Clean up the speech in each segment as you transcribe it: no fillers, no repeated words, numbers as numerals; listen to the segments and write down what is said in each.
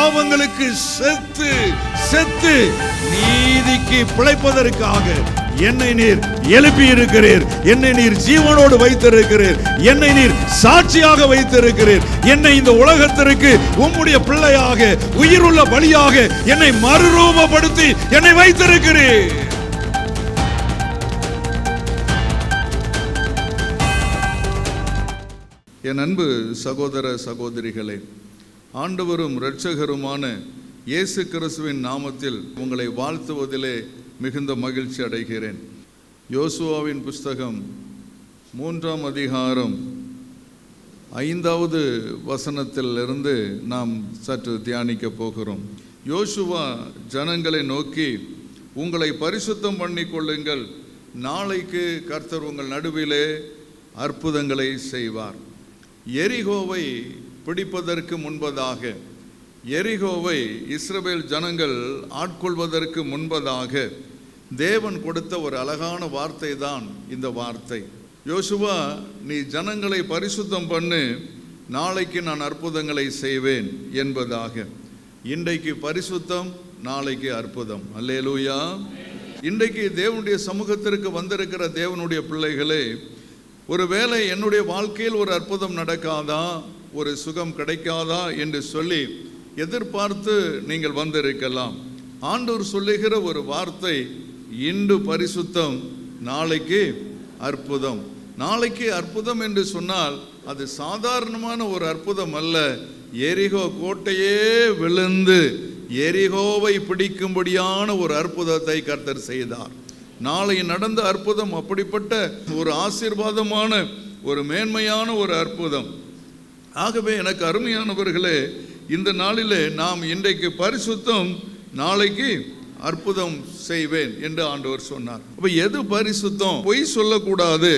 பாவங்களுக்கு செத்து செத்து நீதிக்கு பிழைப்பதற்காக என்னை நீர் எழுப்பி இருக்கிறீர். என்னை நீர் ஜீவனோடு வைத்திருக்கிறீர். என்னை நீர் சாட்சியாக வைத்திருக்கிறீர். என்னை இந்த உலகத்திற்கு உம்முடைய பிள்ளையாக, உயிருள்ள பலியாக என்னை மறுரூபப்படுத்தி என்னை வைத்திருக்கிறீர். என் அன்பு சகோதர சகோதரிகளே, ஆண்டவரும் இரட்சகருமான இயேசு கிறிஸ்துவின் நாமத்தில் உங்களை வாழ்த்துவதிலே மிகுந்த மகிழ்ச்சி அடைகிறேன். யோசுவாவின் புஸ்தகம் 3ஆம் அதிகாரம் 5வது வசனத்திலிருந்து நாம் சற்று தியானிக்க போகிறோம். யோசுவா ஜனங்களை நோக்கி, உங்களை பரிசுத்தம் பண்ணிக்கொள்ளுங்கள், நாளைக்கு கர்த்தர் உங்கள் நடுவிலே அற்புதங்களை செய்வார். எரிகோவை பிடிப்பதற்கு முன்பதாக, எரிகோவை இஸ்ரவேல் ஜனங்கள் ஆட்கொள்வதற்கு முன்பதாக தேவன் கொடுத்த ஒரு அழகான வார்த்தை தான் இந்த வார்த்தை. யோசுவா, நீ ஜனங்களை பரிசுத்தம் பண்ணு, நாளைக்கு நான் அற்புதங்களை செய்வேன் என்பதாக. இன்றைக்கு பரிசுத்தம், நாளைக்கு அற்புதம். அல்லேலூயா. இன்றைக்கு தேவனுடைய சமூகத்திற்கு வந்திருக்கிற தேவனுடைய பிள்ளைகளே, ஒருவேளை என்னுடைய வாழ்க்கையில் ஒரு அற்புதம் நடக்காதா, ஒரு சுகம் கிடைக்காதா என்று சொல்லி எதிர்பார்த்து நீங்கள் வந்திருக்கலாம். ஆண்டவர் சொல்லுகிற ஒரு வார்த்தை, இன்று பரிசுத்தம், நாளைக்கு அற்புதம். நாளைக்கு அற்புதம் என்று சொன்னால் அது சாதாரணமான ஒரு அற்புதம் அல்ல. எரிகோ கோட்டையே விழுந்து எரிகோவை பிடிக்கும்படியான ஒரு அற்புதத்தை கர்த்தர் செய்தார். நாளை நடந்த அற்புதம் அப்படிப்பட்ட ஒரு ஆசீர்வாதமான, ஒரு மேன்மையான ஒரு அற்புதம். ஆகவே எனக்கு அருமையானவர்களே, இந்த நாளிலே நாம் இன்றைக்கு பரிசுத்தம், நாளைக்கு அற்புதம் செய்வேன் என்று ஆண்டவர் சொன்னார். அப்ப எது பரிசுத்தம்? பொய் சொல்லக்கூடாது,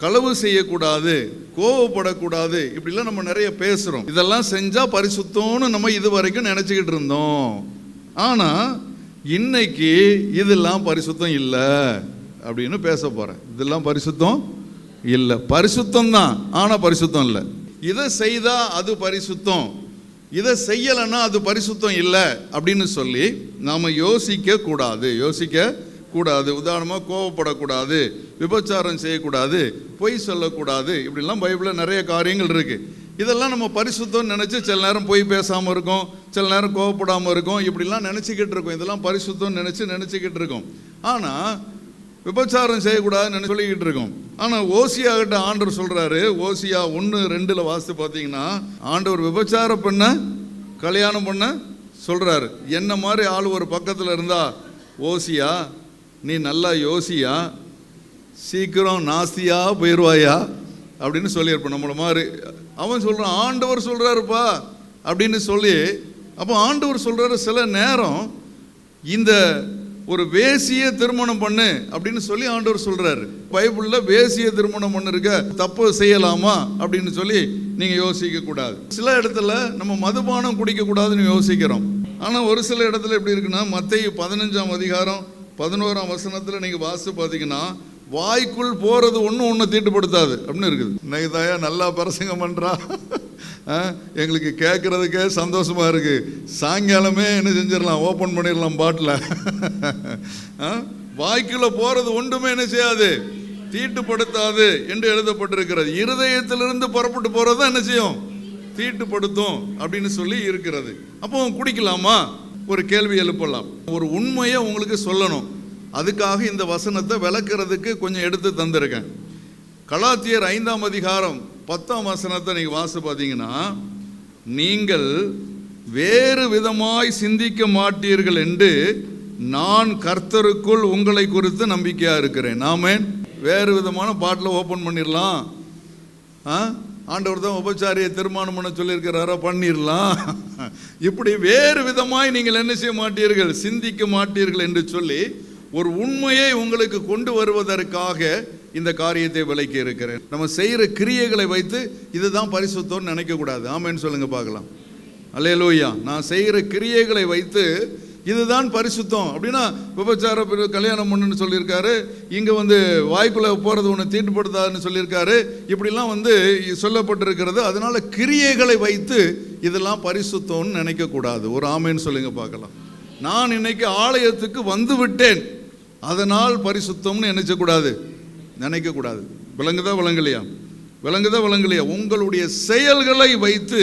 களவு செய்யக்கூடாது, கோவப்படக்கூடாது, இப்படிலாம் நம்ம நிறைய பேசுறோம். இதெல்லாம் செஞ்சா பரிசுத்தம்னு நம்ம இது வரைக்கும் நினைச்சுக்கிட்டு இருந்தோம். ஆனா இன்னைக்கு இதெல்லாம் பரிசுத்தம் இல்லை அப்படின்னு பேச போறேன். இதெல்லாம் பரிசுத்தம் இல்லை, பரிசுத்தம் தான், ஆனா பரிசுத்தம் இல்லை. இதை செய்தா அது பரிசுத்தம், இதை செய்யலைன்னா அது பரிசுத்தம் இல்லை அப்படின்னு சொல்லி நாம் யோசிக்க கூடாது. உதாரணமாக கோவப்படக்கூடாது, விபச்சாரம் செய்யக்கூடாது, பொய் சொல்லக்கூடாது, இப்படிலாம் பைபிளில் நிறைய காரியங்கள் இருக்குது. இதெல்லாம் நம்ம பரிசுத்தம் நினச்சி சில நேரம் பொய் பேசாமல் இருக்கோம், சில நேரம் கோவப்படாமல் இருக்கோம், இப்படிலாம் நினச்சிக்கிட்டு இருக்கோம். இதெல்லாம் பரிசுத்தம் நினச்சிக்கிட்டு இருக்கோம். ஆனால் விபச்சாரம் செய்யக்கூடாதுன்னு சொல்லிக்கிட்டு இருக்கோம். ஆனால் ஓசியா கிட்ட ஆண்டவர் சொல்கிறாரு, ஓசியா 1:2 வாசித்து பார்த்தீங்கன்னா, ஆண்டவர் விபச்சார பெண்ண கல்யாணம் பண்ண சொல்கிறாரு. என்ன மாதிரி ஆள் ஒரு பக்கத்தில் இருந்தா, ஓசியா நீ நல்லா யோசியா, சீக்கிரம் நாஸ்தியா போயிடுவாயா அப்படின்னு சொல்லியிருப்போம் நம்மள மாதிரி. அவன் சொல்கிறான், ஆண்டவர் சொல்கிறாருப்பா அப்படின்னு சொல்லி. அப்போ ஆண்டவர் சொல்கிறாரு, சில நேரம் இந்த ஒரு வேசிய திருமணம் பண்ணு அப்படின்னு சொல்லி ஆண்டவர் சொல்றாரு. பைபிளில் வேசிய திருமணம் பண்ண இருக்க தப்பு செய்யலாமா அப்படின்னு சொல்லி நீங்க யோசிக்க கூடாது. சில இடத்துல நம்ம மதுபானம் குடிக்க கூடாதுன்னு யோசிக்கிறோம். ஆனா ஒரு சில இடத்துல எப்படி இருக்குன்னா, மத்தேயு 15ஆம் அதிகாரம் 11ஆம் வசனத்துல நீங்க வாசித்து பார்த்தீங்கன்னா, வாய்க்குள் போறது ஒன்று தீட்டுப்படுத்தாது அப்படின்னு இருக்குது. நைதாயா நல்லா பிரசங்கம் பண்றா, எங்களுக்கு கேட்கறதுக்கே சந்தோஷமா இருக்கு. சாயங்காலமே என்ன செஞ்சிடலாம், ஓப்பன் பண்ணிடலாம் பாட்டில். வாய்க்குள்ள போறது ஒன்றுமே என்ன செய்யாது, தீட்டுப்படுத்தாது என்று எழுதப்பட்டிருக்கிறது. இருதயத்திலிருந்து புறப்பட்டு போறது என்ன செய்யும், தீட்டுப்படுத்தும் அப்படின்னு சொல்லி இருக்கிறது. அப்போ குடிக்கலாமா? ஒரு கேள்வி எழுப்பலாம். ஒரு உண்மையை உங்களுக்கு சொல்லணும், அதுக்காக இந்த வசனத்தை விளக்குறதுக்கு கொஞ்சம் எடுத்து தந்திருக்கேன். கலாத்தியர் 5ஆம் அதிகாரம் 10ஆம் வசனத்தை நீங்க வாசித்து பார்த்தீங்கன்னா, நீங்கள் வேறு விதமாய் சிந்திக்க மாட்டீர்கள் என்று நான் கர்த்தருக்குள் உங்களை குறித்து நம்பிக்கையா இருக்கிறேன். ஆமென். வேறு விதமான பாட்டில் ஓப்பன் பண்ணிடலாம். ஆண்டவர் தான் உபச்சாரியை திருமணம் பண்ண சொல்லியிருக்கிறாரோ, பண்ணிடலாம். இப்படி வேறு விதமாய் நீங்கள் என்ன செய்ய மாட்டீர்கள், சிந்திக்க மாட்டீர்கள் என்று சொல்லி ஒரு உண்மையை உங்களுக்கு கொண்டு வருவதற்காக இந்த காரியத்தை விளக்கி இருக்கிறேன். நம்ம செய்கிற கிரியைகளை வைத்து இதுதான் பரிசுத்தம்னு நினைக்க கூடாது. ஆமென்னு சொல்லுங்க பார்க்கலாம். அல்லேலூயா. நான் செய்கிற கிரியைகளை வைத்து இதுதான் பரிசுத்தம். அப்படின்னா விபச்சார கல்யாணம் பண்ணுன்னு சொல்லியிருக்காரு, இங்கே வாய்க்குள்ளே போகிறது ஒன்று தீட்டுப்படுத்தாதுன்னு சொல்லியிருக்காரு, இப்படிலாம் சொல்லப்பட்டிருக்கிறது. அதனால கிரியைகளை வைத்து இதெல்லாம் பரிசுத்தம்னு நினைக்கக்கூடாது. ஒரு ஆமேன்னு சொல்லுங்க பார்க்கலாம். நான் இன்னைக்கு ஆலயத்துக்கு வந்து விட்டேன், அதனால் பரிசுத்தம்னு நினைக்கக்கூடாது. விளங்குதா விளங்கலையா? உங்களுடைய செயல்களை வைத்து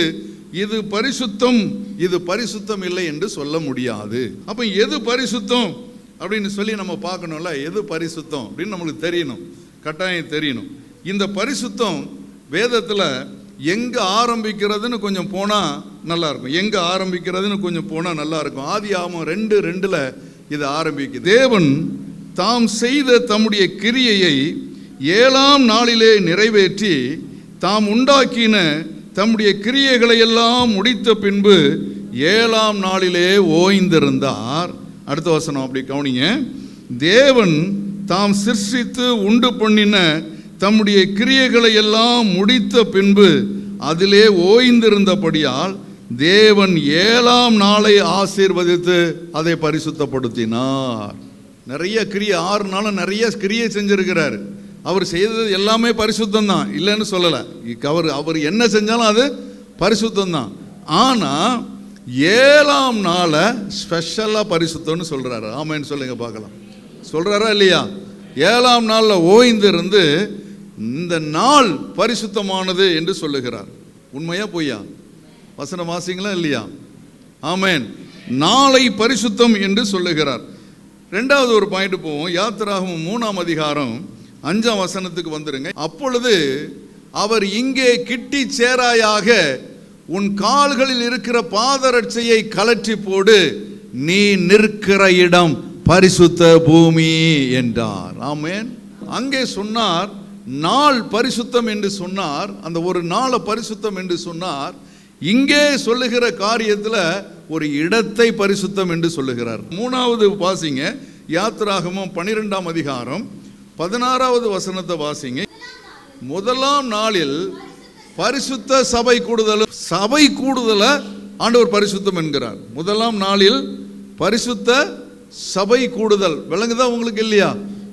இது பரிசுத்தம், இது பரிசுத்தம் இல்லை என்று சொல்ல முடியாது. அப்ப எது பரிசுத்தம் அப்படின்னு சொல்லி நம்ம பார்க்கணும்ல. எது பரிசுத்தம் அப்படின்னு நம்மளுக்கு தெரியணும், கட்டாயம் தெரியணும். இந்த பரிசுத்தம் வேதத்தில் எங்க ஆரம்பிக்கிறதுன்னு கொஞ்சம் போனா நல்லா இருக்கும். ஆதியாகமம் 2:2 இது ஆரம்பிக்குது. தேவன் தாம் செய்த தம்முடைய கிரியையை 7ஆம் நாளிலே நிறைவேற்றி தாம் உண்டாக்கின தம்முடைய கிரியைகளை எல்லாம் முடித்த பின்பு 7ஆம் நாளிலே ஓய்ந்திருந்தார். அடுத்த வசனம் அப்படி கவனிங்க. தேவன் தாம் சிருஷ்டித்து உண்டு பண்ணின தம்முடைய கிரியைகளை எல்லாம் முடித்த பின்பு அதிலே ஓய்ந்திருந்தபடியால் தேவன் 7ஆம் நாளை ஆசீர்வதித்து அதை பரிசுத்தப்படுத்தினார். நிறைய கிரியை, 6 நாளும் நிறைய கிரியை செஞ்சிருக்கிறார். அவர் செய்தது எல்லாமே பரிசுத்தம் தான், இல்லைன்னு சொல்லலை. அவர் என்ன செஞ்சாலும் அது பரிசுத்தம் தான். ஆனால் 7ஆம் நாளை ஸ்பெஷலாக பரிசுத்தம்னு சொல்கிறாரு. ஆமான்னு சொல்லுங்க பார்க்கலாம். சொல்கிறாரா இல்லையா? 7ஆம் நாளில் ஓய்ந்திருந்து இந்த நாள் பரிசுத்தமானது என்று சொல்லுகிறார். உண்மையா பொய்யா? வசனம் வாசிங்களா இல்லையா? ஆமேன். நாளை பரிசுத்தம் என்று சொல்லுகிறார். 2வது ஒரு பாயிண்ட் போவோம். யாத்திராகமம் 3ஆம் அதிகாரம் 5ஆம் வசனத்துக்கு வந்துருங்க. அப்பொழுது அவர் இங்கே கிட்டி சேராயாக உன் கால்களில் இருக்கிற பாதரட்சையை கலற்றி போடு, நீ நிற்கிற இடம் பரிசுத்த பூமி என்றார். ஆமென். அங்கே சொன்னார் நாள் பரிசுத்தம் என்று சொன்னார். அந்த ஒரு நாளை பரிசுத்தம் என்று சொன்னார். இங்கே சொல்லுகிற காரியத்தில் ஒரு இடத்தை பரிசுத்தம் என்று சொல்லுகிறார். 3வது வாசிங்க. யாத்திராகமம் 12ஆம் அதிகாரம் 16வது வசனத்தை வாசிங்க. முதலாம் நாளில் பரிசுத்த சபை கூடுதலை ஆண்டவர் பரிசுத்தம் என்கிறார். முதலாம் நாளில் பரிசுத்த சபை கூடுதல். விளங்குதா உங்களுக்கு இல்லையா?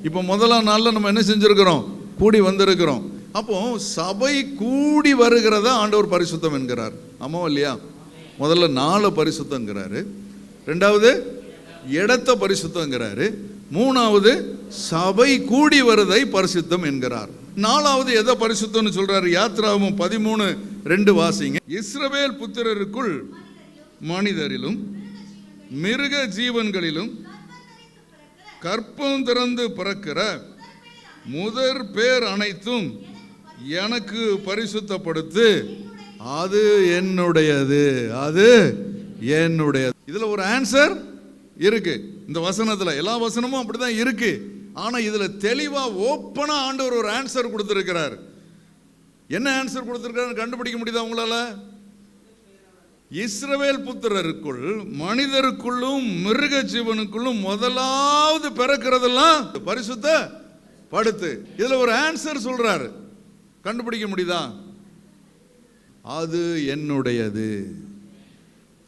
இப்போ முதலாம் நாளில் நம்ம என்ன செஞ்சிருக்கிறோம்? கூடி வந்திருக்கிறோம். அப்போ சபை கூடி வருகிறத ஆண்டவர் பரிசுத்தம் என்கிறார். ஆமா இல்லையா? முதல்ல நாளை பரிசுத்தங்கிறாரு, 2வது இடத்தை பரிசுத்தங்கிறாரு, 3வது சபை கூடி வருதை பரிசுத்தம் என்கிறார். 4வது எதை பரிசுத்தம்னு சொல்றாரு? யாத்திராகமம் 13:2 வாசிங்க. இஸ்ரவேல் புத்திரருக்குள் மனிதரிலும் மிருக ஜீவன்களிலும் கற்பம் திறந்து பிறக்கிற முதற் பேர் அனைத்தும் எனக்கு பரிசுத்தப்படுத்து, அது என்னுடையது, அது என்னுடையது. இதுல ஒரு ஆன்சர் இருக்கு. இந்த வசனத்துல எல்லா வசனமும் அப்படிதான் இருக்கு. ஆனா இதுல தெளிவா ஓப்பனா ஆண்டவர் ஒரு ஆன்சர் கொடுத்திருக்கிறார். என்ன ஆன்சர் கொடுத்திருக்காரு கண்டுபிடிக்க முடியுதா உங்களால? இஸ்ரவேல் புத்திரருக்குள் மனிதருக்குள்ளும் மிருக ஜீவனுக்குள்ளும் முதலாவது பிறக்கிறதெல்லாம் பரிசுத்த படுத்து. இதுல ஒரு ஆன்சர் சொல்றாரு. கண்டுபிடிக்க முடியுதா? அது என்னுடையது.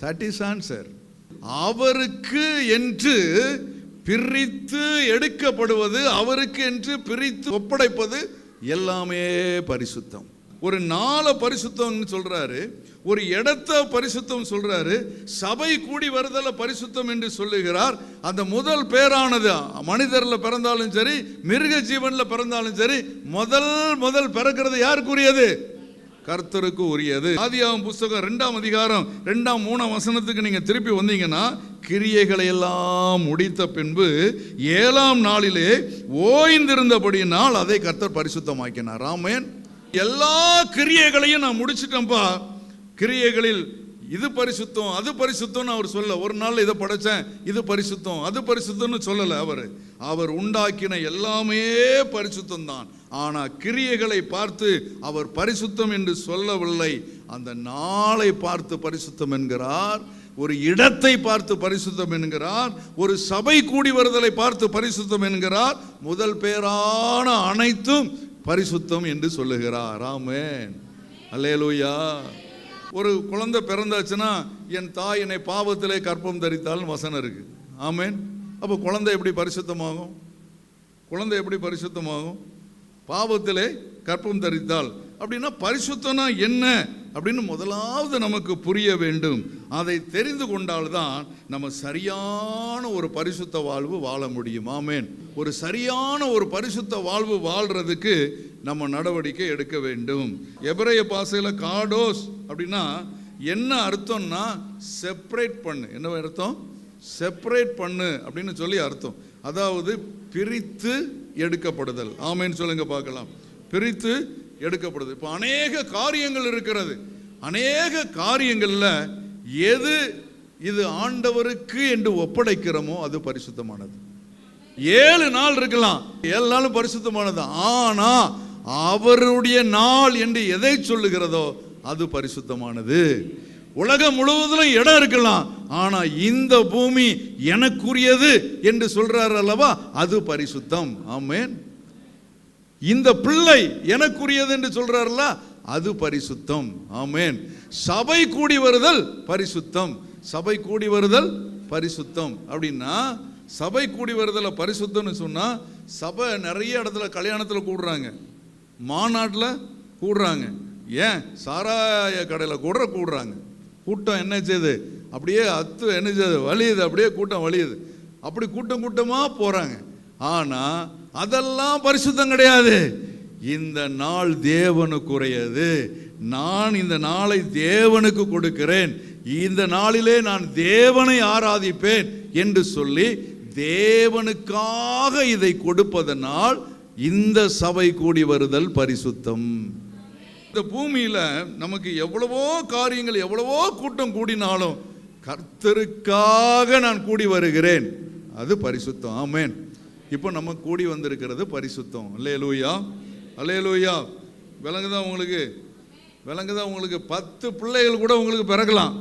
That is answer. அவருக்கு என்று பிரித்து எடுக்கப்படுவது, அவருக்கு என்று பிரித்து ஒப்படைப்பது எல்லாமே பரிசுத்தம். ஒரு நாளை பரிசுத்தம் சொல்றாரு, ஒரு இடத்தை பரிசுத்தம் சொல்றாரு, சபை கூடி வருதல பரிசுத்தம் என்று சொல்லுகிறார். அந்த முதல் பேரானது மனிதர்ல பிறந்தாலும் சரி, மிருக ஜீவன்ல பிறந்தாலும் சரி, முதல் பிறக்கிறது யாருக்குரியது? கர்த்தருக்கு உரியது. ஆதியாகமம் புத்தகம் 2ஆம் அதிகாரம் 2ஆம் 3ஆம் வசனத்துக்கு நீங்க திருப்பி வந்தீங்கன்னா, கிரியைகளை எல்லாம் முடித்த பின்பு 7ஆம் நாளிலே ஓய்ந்திருந்தபடியினால் அதை கர்த்தர் பரிசுத்தமாக்கினார். ஆமென். எல்லா கிரியைகளையும் நான் முடிச்சிட்டேன்ப்பா, கிரியைகளில் இது பரிசுத்தம் அது பரிசுத்தம் அவர் சொல்ல. ஒரு நாள் இதை படைச்சேன், இது பரிசுத்தம் அது பரிசுத்தம்னு சொல்லல. அவர் உண்டாக்கின எல்லாமே பரிசுத்தம் தான். ஆனா கிரியைகளை பார்த்து அவர் பரிசுத்தம் என்று சொல்லவில்லை. அந்த நாளை பார்த்து பரிசுத்தம் என்கிறார், ஒரு இடத்தை பார்த்து பரிசுத்தம் என்கிறார், ஒரு சபை கூடி வருதலை பார்த்து பரிசுத்தம் என்கிறார், முதல் பேரான அனைத்தும் பரிசுத்தம் என்று சொல்லுகிறார். ஆமென். அல்லேலூயா. ஒரு குழந்தை பிறந்தாச்சுன்னா என் தாய் என்னை பாவத்திலே கற்பம் தரித்தால்னு வசனம் இருக்கு. ஆமென். அப்போ குழந்தை எப்படி பரிசுத்தமாகும்? குழந்தை எப்படி பரிசுத்தமாகும்? பாவத்திலே கற்பம் தரித்தால். அப்படின்னா பரிசுத்தம்னா என்ன அப்படின்னு முதலாவது நமக்கு புரிய வேண்டும். அதை தெரிந்து கொண்டால்தான் நம்ம சரியான ஒரு பரிசுத்த வாழ்வு வாழ முடியும். ஆமென். ஒரு சரியான ஒரு பரிசுத்த வாழ்வு வாழ்றதுக்கு நம்ம நடவடிக்கை எடுக்க வேண்டும். எபிரேய பாஷையில் காடோஸ் அப்படின்னா என்ன அர்த்தம்னா செப்பரேட் பண்ணு. என்ன அர்த்தம்? செப்பரேட் பண்ணு அப்படின்னு சொல்லி அர்த்தம். அதாவது பிரித்து எடுக்கப்படுதல். ஆமென் சொல்லுங்க பார்க்கலாம். பிரித்து எடுக்கப்படுது. இப்போ அநேக காரியங்கள் இருக்கிறது. அநேக காரியங்கள்ல எது இது ஆண்டவருக்கு என்று ஒப்படைக்கிறோமோ அது பரிசுத்தமானது. 7 நாள் இருக்கலாம், 7 நாளும் பரிசுத்தமானது. ஆனா அவருடைய நாள் என்று எதை சொல்லுகிறதோ அது பரிசுத்தமானது. உலகம் முழுவதிலும் இடம் இருக்கலாம், ஆனா இந்த பூமி எனக்குரியது என்று சொல்றார் அல்லவா, அது பரிசுத்தம். ஆமென். இந்த பிள்ளை எனக்குரியது என்று சொல்றாருல, அது பரிசுத்தம். ஆமென். சபை கூடி வருதல் பரிசுத்தம். சபை கூடி வருதல் பரிசுத்தம். அப்படின்னா சபை கூடி வருதல பரிசுத்தம்னு சொன்னா, சபை நிறைய இடத்துல கல்யாணத்தில் கூடுறாங்க, மாநாட்டில் கூடுறாங்க, ஏன் சாராய கடையில் கூடுறாங்க. கூட்டம் என்ன செய்யுது? அப்படியே என்ன செய்யுது? வலியுது. அப்படியே கூட்டம் வலியுது. அப்படி கூட்டம் கூட்டமாக போறாங்க. ஆனா அதெல்லாம் பரிசுத்தம் கிடையாது. இந்த நாள் தேவனுக்குரியது. நான் இந்த நாளை தேவனுக்கு கொடுக்கிறேன். இந்த நாளிலே நான் தேவனை ஆராதிப்பேன் என்று சொல்லி தேவனுக்காக இதை கொடுப்பதனால் இந்த சபை கூடி வருதல் பரிசுத்தம். இந்த பூமியில நமக்கு எவ்வளவோ காரியங்கள், எவ்வளவோ கூட்டம் கூடினாலும் கர்த்தருக்காக நான் கூடி வருகிறேன், அது பரிசுத்தம். ஆமென். இப்போ நம்ம கூடி வந்திருக்கிறது பரிசுத்தம். அல்லேலூயா, அல்லேலூயா. விளங்குதா உங்களுக்கு? விளங்குதா உங்களுக்கு? 10 பிள்ளைகள் கூட உங்களுக்கு பிறக்கலாம்.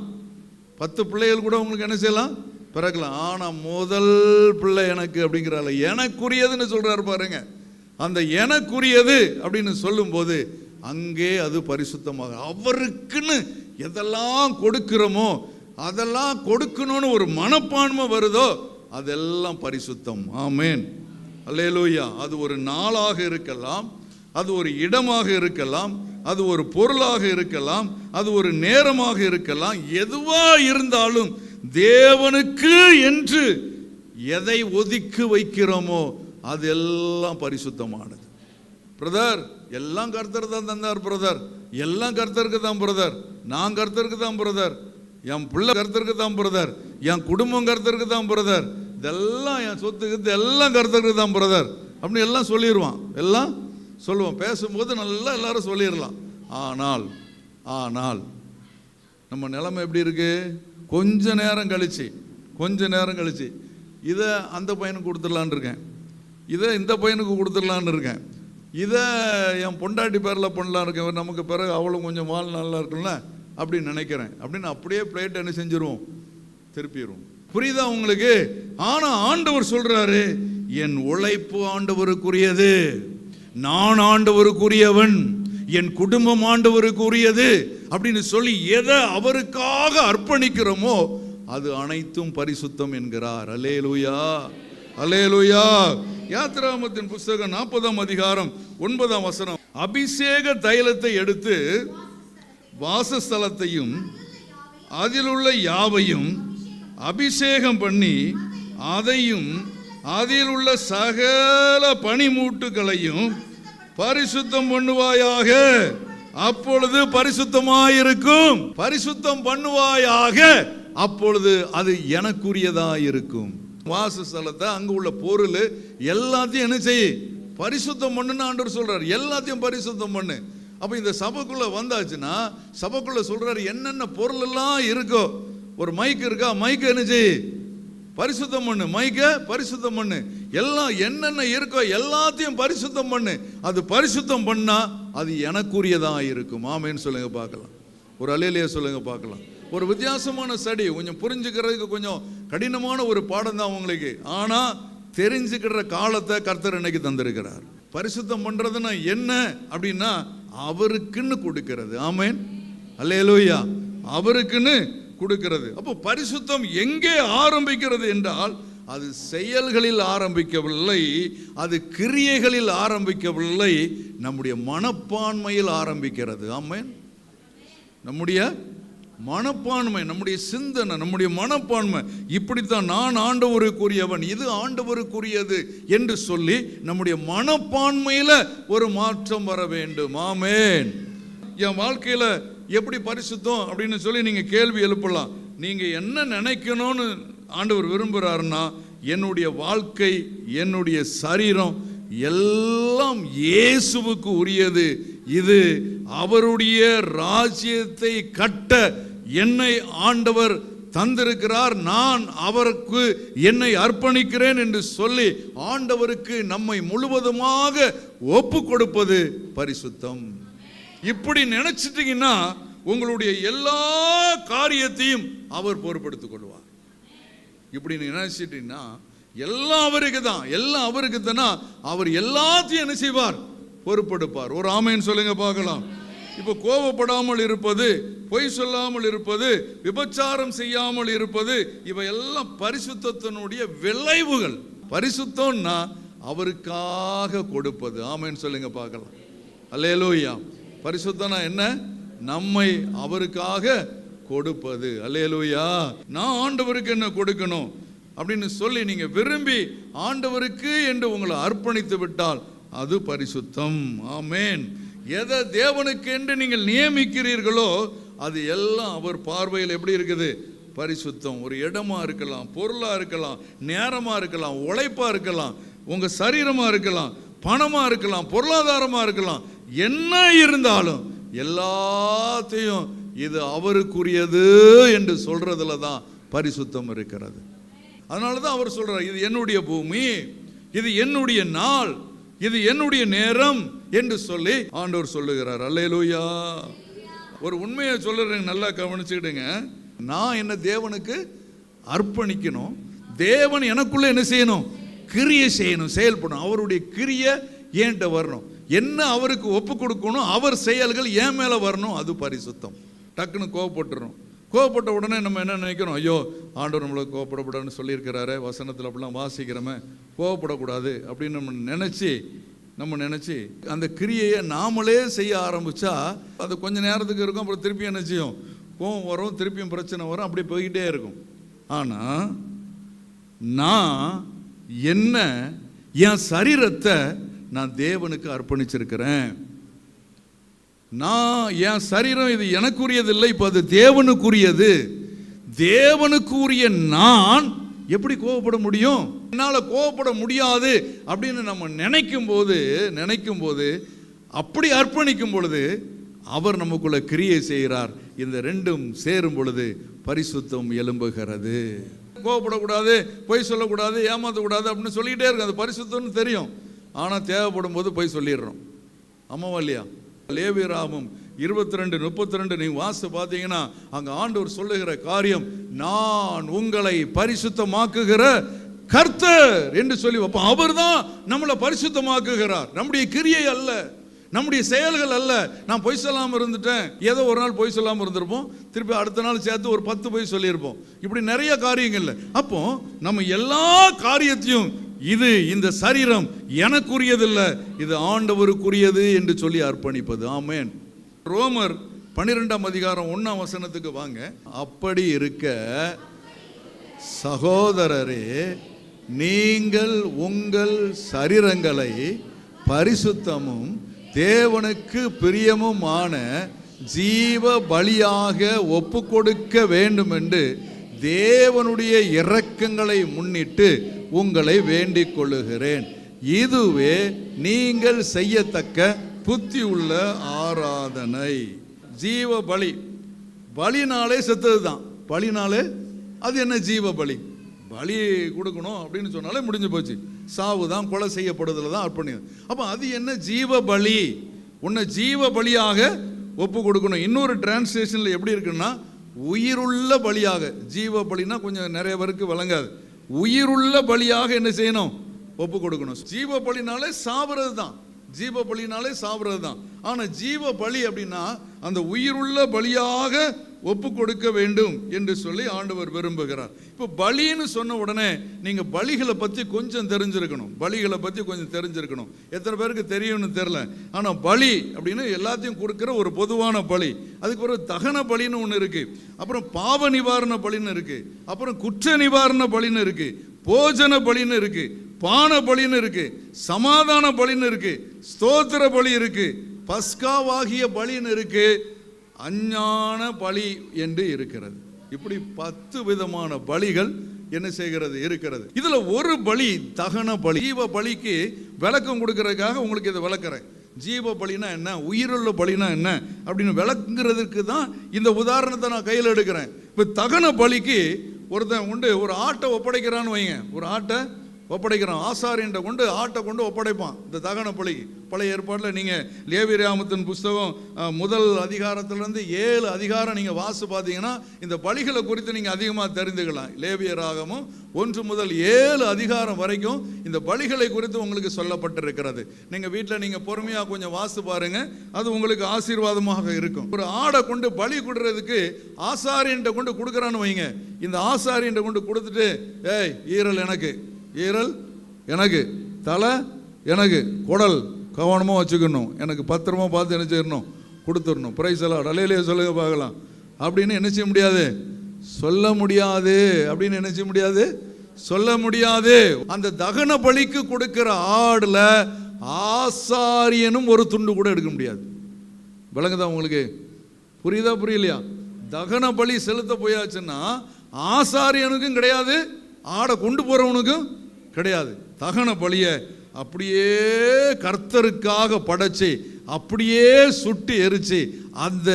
10 பிள்ளைகள் கூட உங்களுக்கு என்ன செய்யலாம்? பிறக்கலாம். ஆனா முதல் பிள்ளை எனக்கு அப்படிங்கிறால, எனக்குரியதுன்னு சொல்றாரு பாருங்க. அந்த எனக்குரியது அப்படின்னு சொல்லும்போது அங்கே அது பரிசுத்தமாக, அவருக்குன்னு எதெல்லாம் கொடுக்கிறோமோ அதெல்லாம் கொடுக்கணும்னு ஒரு மனப்பான்மை வருதோ அதெல்லாம் பரிசுத்தம். ஆமென். அல்லேலூயா. அது ஒரு நாளாக இருக்கலாம், அது ஒரு இடமாக இருக்கலாம், அது ஒரு பொருளாக இருக்கலாம், அது ஒரு நேரமாக இருக்கலாம். எதுவா இருந்தாலும் தேவனுக்கு என்று எதை ஒதுக்கி வைக்கிறோமோ அதெல்லாம் பரிசுத்தமானது. பிரதர், எல்லாம் கர்த்தர் தான் தந்தார் பிரதர், எல்லாம் கர்த்தருக்கு தான் பிரதர், நான் கர்த்தருக்கு தான் பிரதர், என் பிள்ளை கர்த்தருக்கு தான் பிரதர், என் குடும்பம் கர்த்தருக்கு தான் பிரதர், இதெல்லாம் என் சொத்துக்கு எல்லாம் கர்த்தருக்கு தான் பிரதர் அப்படின்னு எல்லாம் சொல்லிடுவான். எல்லாம் சொல்லுவோம், பேசும்போது நல்லா எல்லாரும் சொல்லிடலாம். ஆனால் ஆனால் நம்ம நிலைமை எப்படி இருக்கு? கொஞ்ச நேரம் கழிச்சு இதை அந்த பையனுக்கு கொடுத்துடலான்னு இருக்கேன், இதை இந்த பையனுக்கு கொடுத்துடலான்னு இருக்கேன், இதை என் பொண்டாட்டி பேரில் பண்ணலான்னு இருக்கேன், நமக்கு பிறகு அவளும் கொஞ்சம் வாழ் நல்லா இருக்குல்ல அப்படின்னு நினைக்கிறேன் அப்படின்னு அப்படியே பிளேட் என்ன செஞ்சிருவோம்? திருப்பிடுவோம். புரியுதா உங்களுக்கு? ஆனா ஆண்டவர் சொல்றாரு, என் உழைப்பு ஆண்டவருக்குரியது, நான் ஆண்டவருக்குரியவன், என் குடும்பம் ஆண்டவருக்குரியது அப்படின்னு சொல்லி எதை அவருக்காக அர்ப்பணிக்கிறோமோ அது அனைத்தும் பரிசுத்தம் என்கிறார். அல்லேலூயா, அல்லேலூயா. யாத்திராகமத்தின் புஸ்தகம் 40ஆம் அதிகாரம் 9ஆம் வசனம், அபிஷேக தைலத்தை எடுத்து வாசஸ்தலத்தையும் அதிலுள்ள யாவையும் அபிஷேகம் பண்ணி அதையும் அதில் உள்ள சகல பனிமூட்டுகளையும் பரிசுத்தம் பண்ணுவாயாக, அப்பொழுது பரிசுத்தமாயிருக்கும். பரிசுத்தம் பண்ணுவாயாக, அப்பொழுது அது எனக்குரியதாயிருக்கும். வாசஸ்தலத்தை அங்க உள்ள பொருள் எல்லாத்தையும் என்ன செய்ய? பரிசுத்தம் பண்ணுன்னு ஆண்டவர் சொல்றாரு. எல்லாத்தையும் பரிசுத்தம் பண்ணு. அப்ப இந்த சபைக்குள்ள வந்தாச்சுன்னா சபைக்குள்ள சொல்றாரு என்னென்ன பொருள் எல்லாம் இருக்கோ. ஒரு மைக் இருக்கா, மைக் என்ன செய்? பரிசுத்தம் பண்ணு. மைக்க பரிசுத்தம் பண்ணு. எல்லாம் என்னென்ன இருக்கோ எல்லாத்தையும் பரிசுத்தம் பண்ணு. அது பரிசுத்தம் பண்ணா அது எனக்குரியதா இருக்கும். ஆமென்னு சொல்லுங்க பார்க்கலாம். ஒரு அல்லேலூயா சொல்லுங்க பார்க்கலாம். ஒரு வித்தியாசமான ஸ்டடி, கொஞ்சம் புரிஞ்சுக்கிறதுக்கு கொஞ்சம் கடினமான ஒரு பாடம் தான் உங்களுக்கு. ஆனா தெரிஞ்சுக்கிற காலத்தை கர்த்தர் இன்னைக்கு தந்திருக்கிறார். பரிசுத்தம் பண்றதுன்னா என்ன அப்படின்னா அவருக்குன்னு கொடுக்கிறது. ஆமென், அல்லேலூயா. அவருக்குன்னு கொடுக்கிறது. அப்போ பரிசுத்தம் எங்கே ஆரம்பிக்கிறது என்றால் அது செயல்களில் ஆரம்பிக்கவில்லை, அது கிரியைகளில் ஆரம்பிக்கவில்லை, நம்முடைய மனப்பான்மையில் ஆரம்பிக்கிறது. ஆமென். நம்முடைய மனப்பான்மை, நம்முடைய சிந்தனை, நம்முடைய மனப்பான்மை, இப்படித்தான் நான் ஆண்டவருக்குரியவன், இது ஆண்டவருக்குரியது என்று சொல்லி நம்முடைய மனப்பான்மையில ஒரு மாற்றம் வர வேண்டும். ஆமென். என் வாழ்க்கையில எப்படி பரிசுத்தம் அப்படின்னு சொல்லி நீங்க கேள்வி எழுப்பலாம். நீங்க என்ன நினைக்கணும்னு ஆண்டவர் விரும்புகிறாருன்னா, என்னுடைய வாழ்க்கை, என்னுடைய சரீரம் எல்லாம் இயேசுவுக்கு உரியது, இது அவருடைய ராஜ்யத்தை கட்ட என்னை ஆண்டவர் தந்திருக்கிறார், நான் அவருக்கு என்னை அர்ப்பணிக்கிறேன் என்று சொல்லி ஆண்டவருக்கு நம்மை முழுவதுமாக ஒப்பு கொடுப்பது பரிசுத்தம். இப்படி நினைச்சிட்டீங்கன்னா உங்களுடைய எல்லா காரியத்தையும் அவர் பொறுப்படுத்திக் கொள்வார். இப்படி நினைச்சிட்டீங்கன்னா எல்லாம் அவருக்கு தான், எல்லாம் அவருக்கு தானா, அவர் எல்லாத்தையும் என்ன செய்வார்? பொறுப்பெடுப்பார். ஒரு ஆமென் சொல்லுங்க பார்க்கலாம். இப்போ கோபப்படாமல் இருப்பது, பொய் சொல்லாமல் இருப்பது, விபச்சாரம் செய்யாமல் இருப்பது, இவையெல்லாம் பரிசுத்தத்தினுடைய விளைவுகள். பரிசுத்தம்னா அவருக்காக கொடுப்பது. ஆமென் சொல்லுங்க பார்க்கலாம். அல்லேலூயா. பரிசுத்தம்னா என்ன? நம்மை அவருக்காக கொடுப்பது. அல்லேலூயா. நான் ஆண்டவருக்கு என்ன கொடுக்கணும் அப்படின்னு சொல்லி நீங்க விரும்பி ஆண்டவருக்கு என்று உங்களை அர்ப்பணித்து விட்டால் அது பரிசுத்தம். ஆமென். எதை தேவனுக்கு என்று நீங்கள் நியமிக்கிறீர்களோ அது எல்லாம் அவர் பார்வையில் எப்படி இருக்குது? பரிசுத்தம். ஒரு இடமா இருக்கலாம், பொருளா இருக்கலாம், நேரமா இருக்கலாம், உழைப்பா இருக்கலாம், உங்க சரீரமா இருக்கலாம், பணமா இருக்கலாம், பொருளாதாரமா இருக்கலாம், என்ன இருந்தாலும் எல்லாத்தையும் இது அவருக்குரியது என்று சொல்றதுல தான் பரிசுத்தம் இருக்கிறது. அதனால தான் அவர் சொல்றார், இது என்னுடைய பூமி, இது என்னுடைய நாள், இது என்னுடைய நேரம் என்று சொல்லி ஆண்டவர் சொல்லுகிறார். அல்லேலூயா. ஒரு உண்மையை சொல்றேன், நல்லா கவனிச்சுக்கிடுங்க. நான் என்ன தேவனுக்கு அர்ப்பணிக்கணும், தேவன் எனக்குள்ள என்ன செய்யணும்? கிரியை செய்யணும், செயல்படணும். அவருடைய கிரியை ஏன்ட்ட வரணும், என்ன அவருக்கு ஒப்பு கொடுக்கணும், அவர் செயல்கள் ஏன் மேல வரணும், அது பரிசுத்தம். டக்குன்னு கோவப்பட்டுறோம். கோவப்பட்ட உடனே நம்ம என்ன நினைக்கிறோம்? ஐயோ, ஆண்டவர் நம்மளை கோவப்படக்கூடாதுன்னு சொல்லியிருக்கிறாரு, வசனத்தில் அப்படிலாம் வாசிக்கிறோமே, கோவப்படக்கூடாது அப்படின்னு நம்ம நினச்சி அந்த கிரியையை நாமளே செய்ய ஆரம்பித்தா அது கொஞ்சம் நேரத்துக்கு இருக்கும், அப்புறம் திருப்பி என்ன செய்யும்? கோவம் வரும், திருப்பியும் பிரச்சனை வரும், அப்படியே போய்கிட்டே இருக்கும். ஆனால் நான் என்ன, என் சரீரத்தை நான் தேவனுக்கு அர்ப்பணிச்சிருக்கிறேன். நான் என் சரீரம் இது எனக்குரியது இல்லை, இப்போ அது தேவனுக்குரியது. தேவனுக்குரிய நான் எப்படி கோவப்பட முடியும்? என்னால் கோவப்பட முடியாது அப்படின்னு நம்ம நினைக்கும் போது அப்படி அர்ப்பணிக்கும் பொழுது அவர் நமக்குள்ள கிரியை செய்கிறார். இந்த ரெண்டும் சேரும் பொழுது பரிசுத்தம் எழும்புகிறது. கோவப்படக்கூடாது, பொய் சொல்லக்கூடாது, ஏமாற்றக்கூடாது அப்படின்னு சொல்லிக்கிட்டே இருக்கு, அது பரிசுத்தம்னு தெரியும். ஆனால் தேவைப்படும் போது போய் சொல்லிடுறோம். ஆமாவா இல்லையா? லேவியராகமம் 22:32 நீங்க வாசித்து பார்த்தீங்கன்னா அங்க ஆண்டவர் சொல்லுகிற காரியம், நான் உங்களை பரிசுத்தமாக்குகிற கர்த்தர் என்று சொல்லி. அப்ப அவர் தான் நம்மளை பரிசுத்தமாக்குகிறார், நம்முடைய கிரியை அல்ல, நம்முடைய செயல்கள் அல்ல. நான் பொய் சொல்லாமல் இருந்துட்டேன், ஏதோ ஒரு நாள் பொய் சொல்லாமல் இருந்திருப்போம், திருப்பி அடுத்த நாள் சேர்த்து ஒரு 10 பொய் சொல்லியிருப்போம், இப்படி நிறைய காரியங்கள். அப்போ நம்ம எல்லா காரியத்தையும் இது இந்த சரீரம் எனக்குரியதில்லை, இது ஆண்டவருக்குரியது என்று சொல்லி அர்ப்பணிப்பது. ஆமென். ரோமர் 12:1 வாங்க. அப்படி இருக்க சகோதரரே, நீங்கள் உங்கள் சரீரங்களை பரிசுத்தமும் தேவனுக்கு பிரியமுமான ஜீவ பலியாக ஒப்பு கொடுக்க வேண்டும் என்று தேவனுடைய இரக்கங்களை முன்னிட்டு உங்களை வேண்டிக் கொள்ளுகிறேன். இதுவே நீங்கள் செய்யத்தக்க புத்தி உள்ள ஆராதனை. ஜீவ பலி, பலினாலே செத்தது தான். பலினாலே அது என்ன? ஜீவ பலி. பலி கொடுக்கணும் அப்படின்னு சொன்னாலே முடிஞ்சு போச்சு. சாவு தான், கொலை செய்யப்படுதல தான் அர்ப்பணிக்கும். அப்போ அது என்ன? ஜீவ பலி. உன்னை ஜீவ பலியாக ஒப்பு கொடுக்கணும். இன்னொரு டிரான்ஸ்லேஷனில் எப்படி இருக்குன்னா, உயிருள்ள பலியாக. ஜீவ பலினா கொஞ்சம் நிறைய பேருக்கு விளங்காது. உயிருள்ள பலியாக என்ன செய்யணும்? ஒப்பு கொடுக்கணும். ஜீவ பலினாலே சாவுறது தான், ஜீவ பலினாலே சாவுறது தான். ஆனால் ஜீவ பலி அப்படின்னா அந்த உயிருள்ள பலியாக ஒப்பு கொடுக்க வேண்டும் என்று சொல்லி ஆண்டவர் விரும்புகிறார். இப்போ பலின்னு சொன்ன உடனே நீங்கள் பலிகளை பற்றி கொஞ்சம் தெரிஞ்சிருக்கணும். பலிகளை பற்றி கொஞ்சம் தெரிஞ்சிருக்கணும். எத்தனை பேருக்கு தெரியும்னு தெரில. ஆனால் பலி அப்படின்னு எல்லாத்தையும் கொடுக்குற ஒரு பொதுவான பலி. அதுக்கு ஒரு தகன பலின்னு ஒன்று இருக்குது, அப்புறம் பாவ நிவாரண பலின்னு இருக்குது, அப்புறம் குற்ற நிவாரண பலின்னு இருக்குது, போஜன பலின்னு இருக்குது, பான பலின்னு இருக்குது, சமாதான பலின்னு இருக்குது, ஸ்தோத்திர பலி இருக்குது, பஸ்காவாகிய பலின்னு இருக்குது, அஞ்ஞான பலி என்று இருக்கிறது. இப்படி 10 விதமான பலிகள் என்ன செய்கிறது இருக்கிறது. இதுல ஒரு பலி தகன பலி. ஜீவ பலிக்கு விளக்கம் கொடுக்கறதுக்காக உங்களுக்கு இதை விளக்குறேன். ஜீவ பலினா என்ன, உயிருள்ள பலினா என்ன அப்படின்னு விளக்குறதுக்கு தான் இந்த உதாரணத்தை நான் கையில் எடுக்கிறேன். இப்போ தகன பலிக்கு ஒருத்தன் உண்டு, ஒரு ஆட்டை ஒப்படைக்கிறான்னு வைங்க. ஒரு ஆட்டை ஒப்படைக்கிறான், ஆசாரியன்ட்ட கொண்டு ஆட்டை கொண்டு ஒப்படைப்பான் இந்த தகன பலிக்கு. பழைய ஏற்பாட்டில் நீங்கள் லேவியராமத்தின் புஸ்தகம் முதல் அதிகாரத்திலேருந்து 7 அதிகாரம் நீங்கள் வாசி பார்த்தீங்கன்னா இந்த பலிகளை குறித்து நீங்கள் அதிகமாக தெரிந்துக்கலாம். லேவியராகமும் 1 முதல் 7 அதிகாரம் வரைக்கும் இந்த பலிகளை குறித்து உங்களுக்கு சொல்லப்பட்டிருக்கிறது. நீங்கள் வீட்டில் நீங்கள் பொறுமையாக கொஞ்சம் வாசி பாருங்க, அது உங்களுக்கு ஆசீர்வாதமாக இருக்கும். ஒரு ஆடை கொண்டு பலி கொடுறதுக்கு ஆசாரியன்ட்ட கொண்டு கொடுக்குறான்னு வைங்க. இந்த ஆசாரியன்ட்ட கொண்டு கொடுத்துட்டு, ஏய் ஈரல் எனக்கு, ஈரல் எனக்கு, தலை எனக்கு, குடல் கவனமாக வச்சுக்கணும், எனக்கு பத்திரமா பார்த்து என்ன செய்யணும், கொடுத்துடணும், பிரைஸ் எல்லாம் அலையிலேயே சொல்லுங்க பார்க்கலாம் அப்படின்னு என்ன செய்ய முடியாது, சொல்ல முடியாது. அப்படின்னு என்ன செய்ய முடியாது, சொல்ல முடியாது. அந்த தகன பலிக்கு கொடுக்கிற ஆடுல ஆசாரியனும் ஒரு துண்டு கூட எடுக்க முடியாது. விளங்குதா உங்களுக்கு? புரியுதா புரியலையா? தகன பலி செலுத்த போயாச்சுன்னா ஆசாரியனுக்கும் கிடையாது, ஆடை கொண்டு போறவனுக்கும் கிடையாது. தகன பலியை அப்படியே கர்த்தருக்காக படைச்சு அப்படியே சுட்டி எரிச்சு அந்த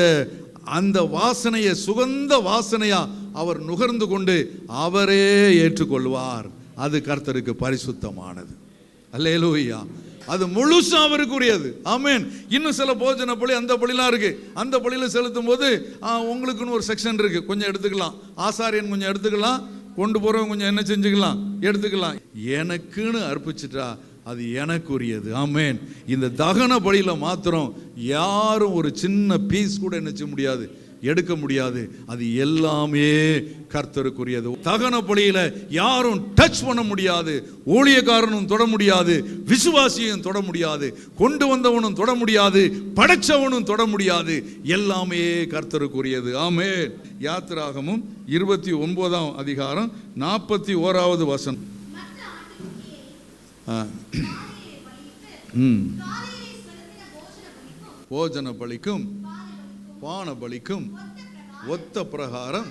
அந்த வாசனையை சுகந்த வாசனையா அவர் நுகர்ந்து கொண்டு அவரே ஏற்றுக்கொள்வார். அது கர்த்தருக்கு பரிசுத்தமானது. அல்லேலூயா. அது முழுசா அவருக்குரியது. ஆமென். இன்னும் சில போஜன பலி அந்த பலிலாம் இருக்கு. அந்த பலியில செலுத்தும் போது உங்களுக்குன்னு ஒரு செக்ஷன் இருக்கு, கொஞ்சம் எடுத்துக்கலாம், ஆசாரியன் கொஞ்சம் எடுத்துக்கலாம், கொண்டு போறவங்க கொஞ்சம் என்ன செஞ்சுக்கலாம், எடுத்துக்கலாம். எனக்குன்னு அர்ப்பிச்சிட்டா அது எனக்குரியது. ஆமென். இந்த தகன பலியில மாத்திரம் யாரும் ஒரு சின்ன பீஸ் கூட என்ன செய்ய முடியாது, எடுக்க முடியாது. அது எல்லாமே கர்த்தருக்குரியது. தகன பலியில யாரும் டச் பண்ண முடியாது, ஊழியக்காரனும் தொட முடியாது, விசுவாசியும் தொட முடியாது, கொண்டு வந்தவனும் தொட முடியாது, படைச்சவனும் தொட முடியாது. எல்லாமே கர்த்தருக்குரியது. ஆமென். யாத்திராகமும் 29ஆம் அதிகாரம் 41வது வசனம். போஜன பலிக்கும் பான பலிக்கும் ஒத்த பிரகாரம்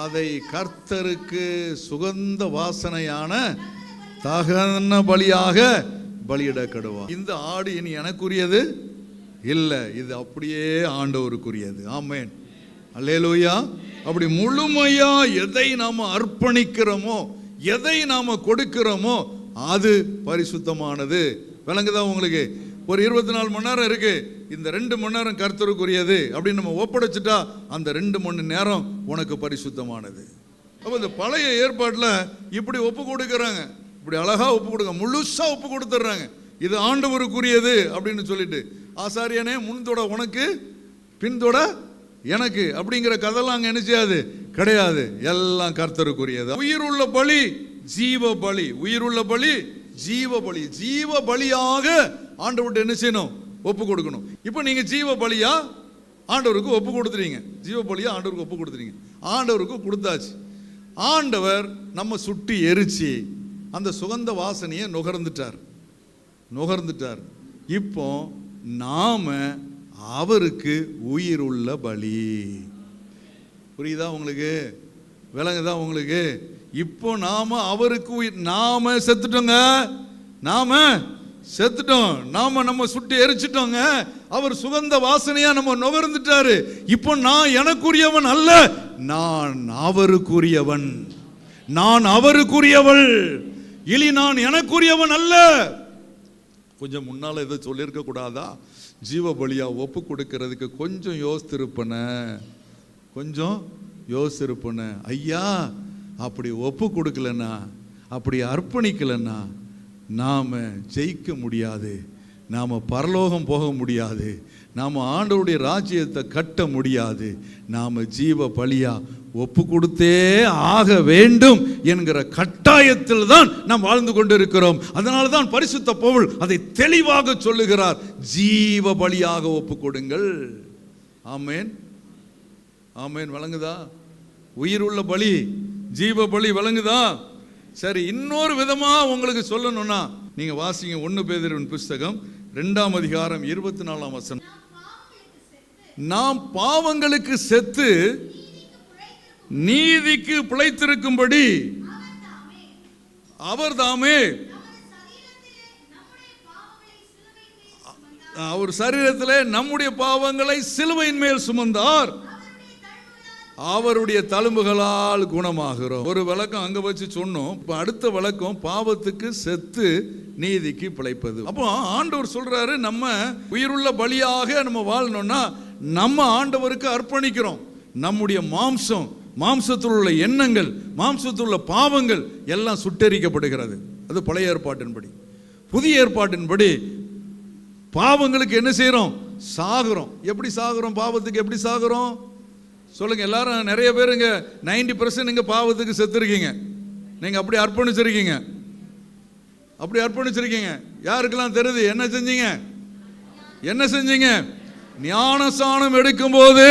அதை கர்த்தருக்கு சுகந்த வாசனையான தகன பலியாக பலியிட கடுவா. இந்த ஆடு இனி எனக்குரியது இல்லை, இது அப்படியே ஆண்டவருக்குரியது. ஆமென். அல்லேலூயா. அப்படி முழுமையா எதை நாம அர்ப்பணிக்கிறோமோ, எதை நாம கொடுக்கிறோமோ அது பரிசுத்தமானது. விளங்குதா உங்களுக்கு? ஒரு 24 மணி நேரம் இருக்கு, இந்த 2 மணி நேரம் கர்த்தருக்குரியது அப்படின்னு நம்ம ஒப்படைச்சிட்டா அந்த 2 மணி நேரம் உனக்கு பரிசுத்தமானது. அப்போ இந்த பழைய ஏற்பாட்டில் இப்படி ஒப்பு கொடுக்குறாங்க, இப்படி அழகா ஒப்பு கொடுங்க, முழுசா ஒப்பு கொடுத்துட்றாங்க. இது ஆண்டவருக்குரியது அப்படின்னு சொல்லிட்டு, ஆசாரியனே முன்தொட உனக்கு பின்தொட எனக்கு அப்படிங்கிற கதெல்லாம் அங்கே என்ன செய்யாது, கிடையாது. எல்லாம் கர்த்தருக்குரியது. உயிருள்ள பலி ஜீவ பலி, உயிருள்ள பலி ஜீவ பலி. ஜீவ பலியாக ஆண்டவர்கிட்ட என்ன செய்யணும், ஒப்பு கொடுக்கணும். இப்போ நீங்க ஜீவ பலியா ஆண்டவருக்கு ஒப்பு கொடுத்துறீங்க, ஜீவ பலியா ஆண்டவருக்கு ஒப்பு கொடுத்துறீங்க, ஆண்டவருக்கு கொடுத்தாச்சு. ஆண்டவர் நம்ம சுட்டி எரிச்சு அந்த சுகந்த வாசனையை நுகர்ந்துட்டார். இப்போ நாம அவருக்கு உயிருள்ள பலி. புரியுதா உங்களுக்கு? விளங்குதா உங்களுக்கு? இப்போ நாம அவருக்கு நாம செத்துட்டோங்க, நாம நம்ம சுட்டு எரிச்சிட்டோங்க. அவர் சுகந்த வாசனையா நம்ம நுகர்ந்துட்டாரு. இப்போ நான் எனக்குரியவன் அல்ல, நான் அவருக்குரியவன், நான் அவருக்குரியவள். இனி நான் எனக்குரியவன் அல்ல. கொஞ்சம் முன்னால இதை சொல்லியிருக்க கூடாதா? ஜீவ பலியா ஒப்பு கொடுக்கறதுக்கு கொஞ்சம் யோசிச்சிருப்பன. ஐயா அப்படி ஒப்பு கொடுக்கலன்னா, அப்படி அர்ப்பணிக்கலன்னா நாம ஜெயிக்க முடியாது, நாம் பரலோகம் போக முடியாது, நாம் ஆண்டவருடைய ராஜ்யத்தை கட்ட முடியாது. நாம் ஜீவ பலியா ஒப்பு கொடுத்தே ஆக வேண்டும் என்கிற கட்டாயத்தில் தான் நாம் வாழ்ந்து கொண்டிருக்கிறோம். அதனால தான் பரிசுத்த பவுல் அதை தெளிவாக சொல்லுகிறார், ஜீவ பலியாக ஒப்பு கொடுங்கள். ஆமேன், ஆமேன். வழங்குதா? உயிருள்ள பலி, ஜீவ பலி வழங்குதா? சரி, இன்னொரு விதமா உங்களுக்கு சொல்லணும்னா நீங்க வாசிங்க 1 பேதுருவின் புஸ்தகம் 2ஆம் அதிகாரம் 24ஆம் வசனம். நாம் பாவங்களுக்கு செத்து நீதிக்கு பிழைத்திருக்கும்படி அவர் தாமே அவர் சரீரத்திலே நம்முடைய பாவங்களை சிலுவையின் மேல் சுமந்தார், அவருடைய தழும்புகளால் குணமாகிறோம். ஒரு விளக்கம் அங்க வச்சு சொன்னோம். இப்ப அடுத்த விளக்கம் பாவத்துக்கு செத்து நீதிக்கு பிழைப்பது. அப்போ ஆண்டவர் சொல்றாரு, நம்ம உயிருள்ள பலியாக நம்ம வாழணும்னா நம்ம ஆண்டவருக்கு அர்ப்பணிக்கிறோம். நம்முடைய மாம்சத்தில் உள்ள எண்ணங்கள், மாம்சத்தில் உள்ள பாவங்கள் எல்லாம் சுட்டெரிக்கப்படுகிறது. அது பழைய ஏற்பாட்டின்படி. புதிய ஏற்பாட்டின்படி பாவங்களுக்கு என்ன செய்யறோம்? சாகுறோம். எப்படி சாகுறோம்? பாவத்துக்கு எப்படி சாகுறோம் சொல்லுங்க. எல்லாரும் நிறைய பேருங்க 90% நீங்க பாவத்துக்கு செத்துருக்கீங்க. நீங்க அப்படி அர்ப்பணிச்சிருக்கீங்க, அப்படி அர்ப்பணிச்சிருக்கீங்க. யாருக்கெல்லாம் தெரியுது? என்ன செஞ்சீங்க? என்ன செஞ்சீங்க? ஞானஸ்நானம் எடுக்கும் போது,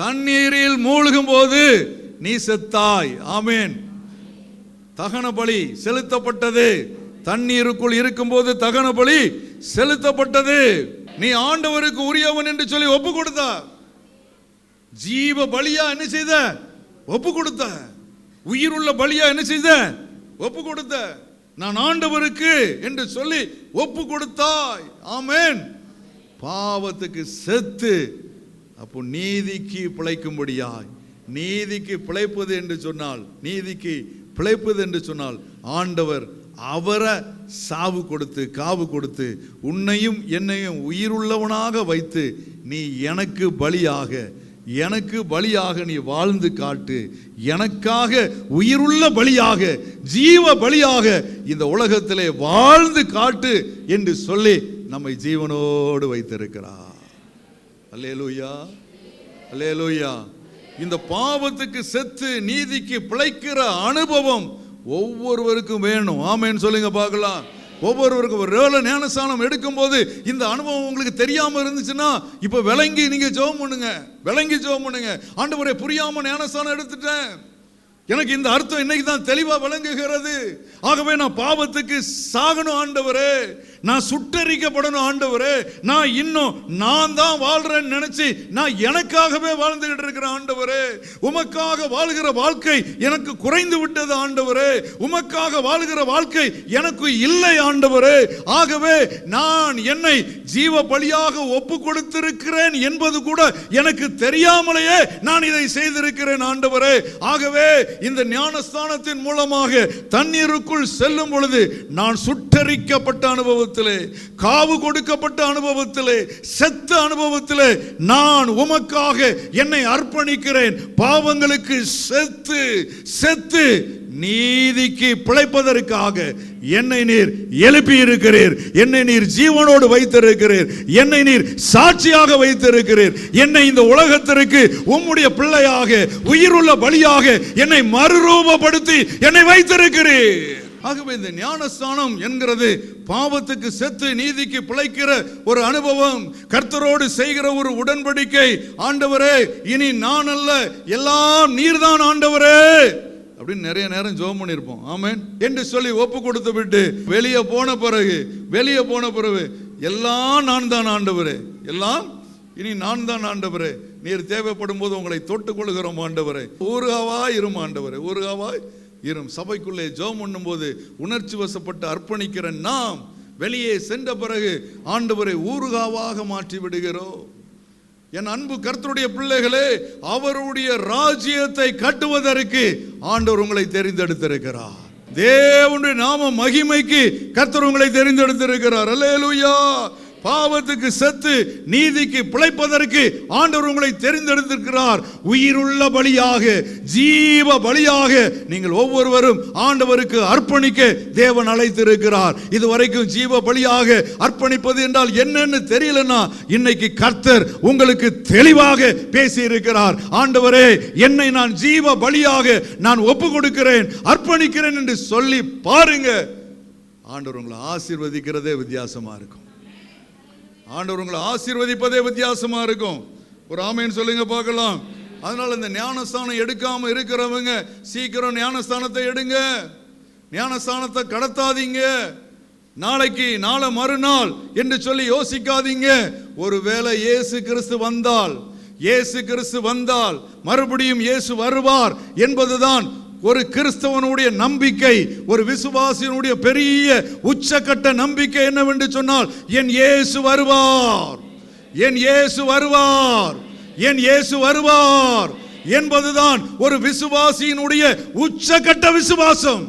தண்ணீரில் மூழ்கும் போது நீ செத்தாய். ஆமேன். தகன பலி செலுத்தப்பட்டது. தண்ணீருக்குள் இருக்கும் போது தகன பலி செலுத்தப்பட்டது. நீ ஆண்டவருக்கு உரியவன் என்று சொல்லி ஒப்பு கொடுத்த. ஜீவ பலியா என்ன செய்த? ஒப்பு கொடுத்த. உயிருள்ள பலியா என்ன செய்த? ஒப்பு கொடுத்த. நான் ஆண்டவருக்கு என்று சொல்லி ஒப்பு கொடுத்தாய். ஆமேன். பாவத்துக்கு செத்து, அப்போ நீதிக்கு பிழைக்கும்படியாய். நீதிக்கு பிழைப்பது என்று சொன்னால், நீதிக்கு பிழைப்பது என்று சொன்னால் ஆண்டவர் அவரை சாவு கொடுத்து, காவு கொடுத்து, உன்னையும் என்னையும் உயிருள்ளவனாக வைத்து, நீ எனக்கு பலியாக நீ வாழ்ந்து காட்டு, எனக்காக உயிருள்ள பலியாக, ஜீவ பலியாக இந்த உலகத்திலே வாழ்ந்து காட்டு என்று சொல்லி நம்மை ஜீவனோடு வைத்திருக்கிறார். அல்லேலூயா, அல்லேலூயா. இந்த பாவத்துக்கு செத்து நீதிக்கு பிழைக்கிற அனுபவம் ஒவ்வொருவருக்கும் வேணும். ஆமேன்னு சொல்லுங்க பார்க்கலாம். ஒவ்வொருவருக்கும் ஒரு ஞானஸ்நானம் எடுக்கும் போது இந்த அனுபவம் உங்களுக்கு தெரியாம இருந்துச்சுன்னா இப்ப விளங்கி நீங்க ஜெபம் பண்ணுங்க, விளங்கி ஜெபம் பண்ணுங்க. ஆண்டவரே, புரியாம ஞானஸ்நானம் எடுத்துட்டேன், எனக்கு இந்த அர்த்தம் இன்னைக்கு தான் தெளிவா விளங்குகிறது. ஆகவே நான் பாவத்துக்கு சாகணும் ஆண்டவரே, நான் சுட்டரிக்கப்படணும் ஆண்டவரே, நான் தான் வாழ்றேன்னு நினைச்சு நான் எனக்காகவே வாழ்ந்துகிட்டு இருக்கிறேன் ஆண்டவரே. உமக்காக வாழ்கிற வாழ்க்கை எனக்கு குறைந்து விட்டது ஆண்டவரே. உமக்காக வாழ்கிற வாழ்க்கை எனக்கு இல்லை ஆண்டவரே. ஆகவே நான் என்னை ஜீவ பலியாக ஒப்பு கொடுத்திருக்கிறேன் என்பது கூட எனக்கு தெரியாமலேயே நான் இதை செய்திருக்கிறேன் ஆண்டவரே. ஆகவே இந்த ஞானஸ்நானத்தின் மூலமாக தண்ணீருக்குள் செல்லும் பொழுது நான் சுட்டரிக்கப்பட்ட அனுபவத்திலே, காவு கொடுக்கப்பட்ட அனுபவத்திலே, செத்த அனுபவத்திலே நான் உமக்காக என்னை அர்ப்பணிக்கிறேன். பாவங்களுக்கு செத்து நீதிக்கு பிழைப்பதற்காக என்னை நீர் எழுப்பி இருக்கிறீர், என்னை நீர் ஜீவனோடு வைத்திருக்கிறீர், என்னை நீர் சாட்சியாக வைத்திருக்கிறீர், என்னை இந்த உலகத்திற்கு உம்முடைய பிள்ளையாக, உயிருள்ள பலியாக என்னை மறுரூபப்படுத்தி என்னை வைத்திருக்கிறீர். ஆகவே இந்த ஞானஸ்நானம் என்கிறது பாவத்துக்கு செத்து நீதிக்கு பிழைக்கிற ஒரு அனுபவம், கர்த்தரோடு செய்கிற ஒரு உடன்படிக்கை. ஆண்டவரே, இனி நான் அல்ல, எல்லாம் நீர்தான் ஆண்டவரே அப்படின்னு நிறைய நேரம் ஜெபம் பண்ணியிருப்போம். ஆமென் என்று சொல்லி ஒப்பு கொடுத்து விட்டு வெளியே போன பிறகு எல்லாம் நான் தான் ஆண்டவரே, எல்லாம் இனி நான் தான் ஆண்டவரே, நீர் தேவைப்படும் போது உங்களை தொட்டுக் கொள்கிறோம் ஆண்டவரே. ஊறுகாவாய் இரும் ஆண்டவரே, ஊறுகாவாய் இரும். சபைக்குள்ளே ஜெபம் பண்ணும் போது உணர்ச்சி வசப்பட்டு அர்ப்பணிக்கிற நாம் வெளியே சென்ற பிறகு ஆண்டவரை ஊறுகாவாக மாற்றி விடுகிறோம். என் அன்பு கர்த்தருடைய பிள்ளைகளே, அவருடைய ராஜ்யத்தை கட்டுவதற்கு ஆண்டவர் உங்களை தெரிந்தெடுத்திருக்கிறார். தேவனுடைய நாம மகிமைக்கு கர்த்தர் உங்களை தெரிந்தெடுத்திருக்கிறார். அல்லேலூயா. பாவத்துக்கு செத்து நீதிக்கு பிழைப்பதற்கு ஆண்டவர் உங்களை தெரிந்தெடுத்திருக்கிறார். உயிருள்ள பலியாக, ஜீவ பலியாக நீங்கள் ஒவ்வொருவரும் ஆண்டவருக்கு அர்ப்பணிக்க தேவன் அழைத்திருக்கிறார். இதுவரைக்கும் ஜீவ பலியாக அர்ப்பணிப்பது என்றால் என்னன்னு தெரியலன்னா இன்னைக்கு கர்த்தர் உங்களுக்கு தெளிவாக பேசி இருக்கிறார். ஆண்டவரே, என்னை நான் ஜீவ பலியாக நான் ஒப்பு கொடுக்கிறேன், அர்ப்பணிக்கிறேன் என்று சொல்லி பாருங்க. ஆண்டவர் உங்களை ஆசீர்வதிக்கிறதே வித்தியாசமா இருக்கும். ஆண்டவர் உங்களை ஆசீர்வதிப்பதே வித்தியாசமா இருக்கும். ஒரு ஆமேன் சொல்லுங்க பார்க்கலாம். அதனால இந்த ஞானஸ்தானம் எடுக்காம இருக்கிறவங்க சீக்கிரம் ஞானஸ்தானத்தை எடுங்க. ஞானஸ்தானத்தை கடத்தாதீங்க. நாளைக்கு நாளை மறுநாள் என்று சொல்லி யோசிக்காதீங்க. ஒருவேளை இயேசு கிறிஸ்து வந்தால் மறுபடியும் இயேசு வருவார் என்பதுதான் ஒரு கிறிஸ்தவனுடைய நம்பிக்கை. ஒரு விசுவாசியினுடைய பெரிய உச்சக்கட்ட நம்பிக்கை என்னவென்று சொன்னால், என் இயேசு வருவார், என் இயேசு வருவார், என் இயேசு வருவார் என்பதுதான் ஒரு விசுவாசியினுடைய உச்சக்கட்ட விசுவாசம்.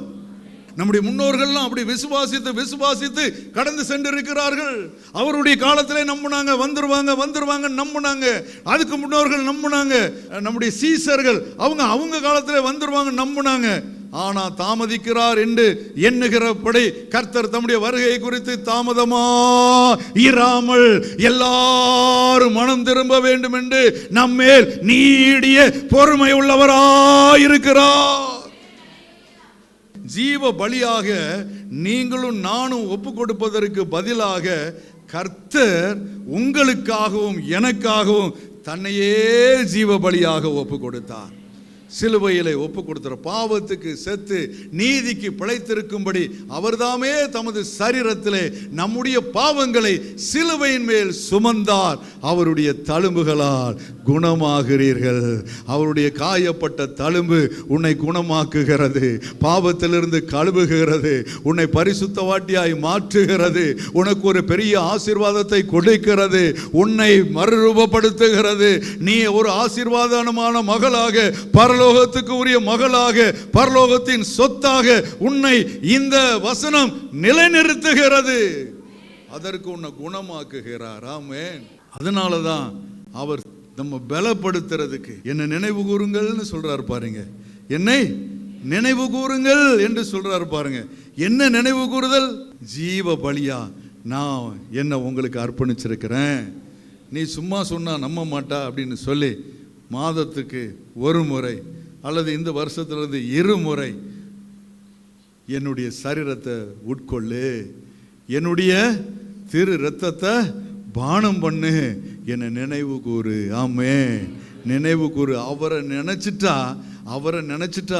நம்முடைய முன்னோர்கள்லாம் அப்படி விசுவாசித்து கடந்து சென்றிருக்கிறார்கள். அவருடைய காலத்திலே நம்பினாங்க, வந்துருவாங்க நம்பினாங்க. அதுக்கு முன்னோர்கள் நம்பினாங்க. நம்முடைய சீசர்கள் அவங்க காலத்திலே வந்துருவாங்க நம்பினாங்க. ஆனா தாமதிக்கிறார் என்று எண்ணுகிறபடி கர்த்தர் தம்முடைய வருகை குறித்து தாமதமா இராமல் எல்லாரும் மனம் திரும்ப வேண்டும் என்று நம்மேல் நீடிய பொறுமை உள்ளவராயிருக்கிறார். ஜீவ பலியாக நீங்களும் நானும் ஒப்பு கொடுப்பதற்கு பதிலாக கர்த்தர் உங்களுக்காகவும் எனக்காகவும் தன்னையே ஜீவ பலியாக ஒப்பு கொடுத்தார். சிலுவையிலே ஒப்பு கொடுத்தார். பாவத்துக்கு செத்து நீதிக்கு பிழைத்திருக்கும்படி அவர்தாமே தமது சரீரத்திலே நம்முடைய பாவங்களை சிலுவையின் மேல் சுமந்தார். அவருடைய தழும்புகளால் குணமாகிறீர்கள். அவருடைய காயப்பட்ட தழும்பு உன்னை குணமாக்குகிறது, பாவத்திலிருந்து கழுவுகிறது, உன்னை பரிசுத்தவாட்டியாய் மாற்றுகிறது, உனக்கு ஒரு பெரிய ஆசீர்வாதத்தை கொடுக்கிறது, உன்னை மறுரூபப்படுத்துகிறது. நீ ஒரு ஆசீர்வாதமான மகளாக, பரலோகத்துக்கு உரிய மகளாக, பரலோகத்தின் சொத்தாக உன்னை இந்த வசனம் நிலைநிறுத்துகிறது. அதற்கு உன்னை குணமாக்குகிறார். ஆமென். அதனாலதான் அவர் நம்ம பலப்படுத்துறதுக்கு என்ன நினைவு கூறுங்கள்னு சொல்றாரு பாருங்க. என்னை நினைவு கூறுங்கள் என்று சொல்றாரு பாருங்க. என்ன நினைவு கூறுதல்? ஜீவ பலியா நான் என்ன உங்களுக்கு அர்ப்பணிச்சிருக்கிறேன். நீ சும்மா சொன்னா நம்ப மாட்டா அப்படின்னு சொல்லி மாதத்துக்கு ஒரு முறை அல்லது இந்த வருஷத்திலிருந்து 2 முறை என்னுடைய சரீரத்தை உட்கொள்ளு, என்னுடைய திரு ரத்தத்தை பானம் பண்ணு, என்னை நினைவு கூறு. ஆமே, நினைவு கூறு. அவரை நினைச்சிட்டா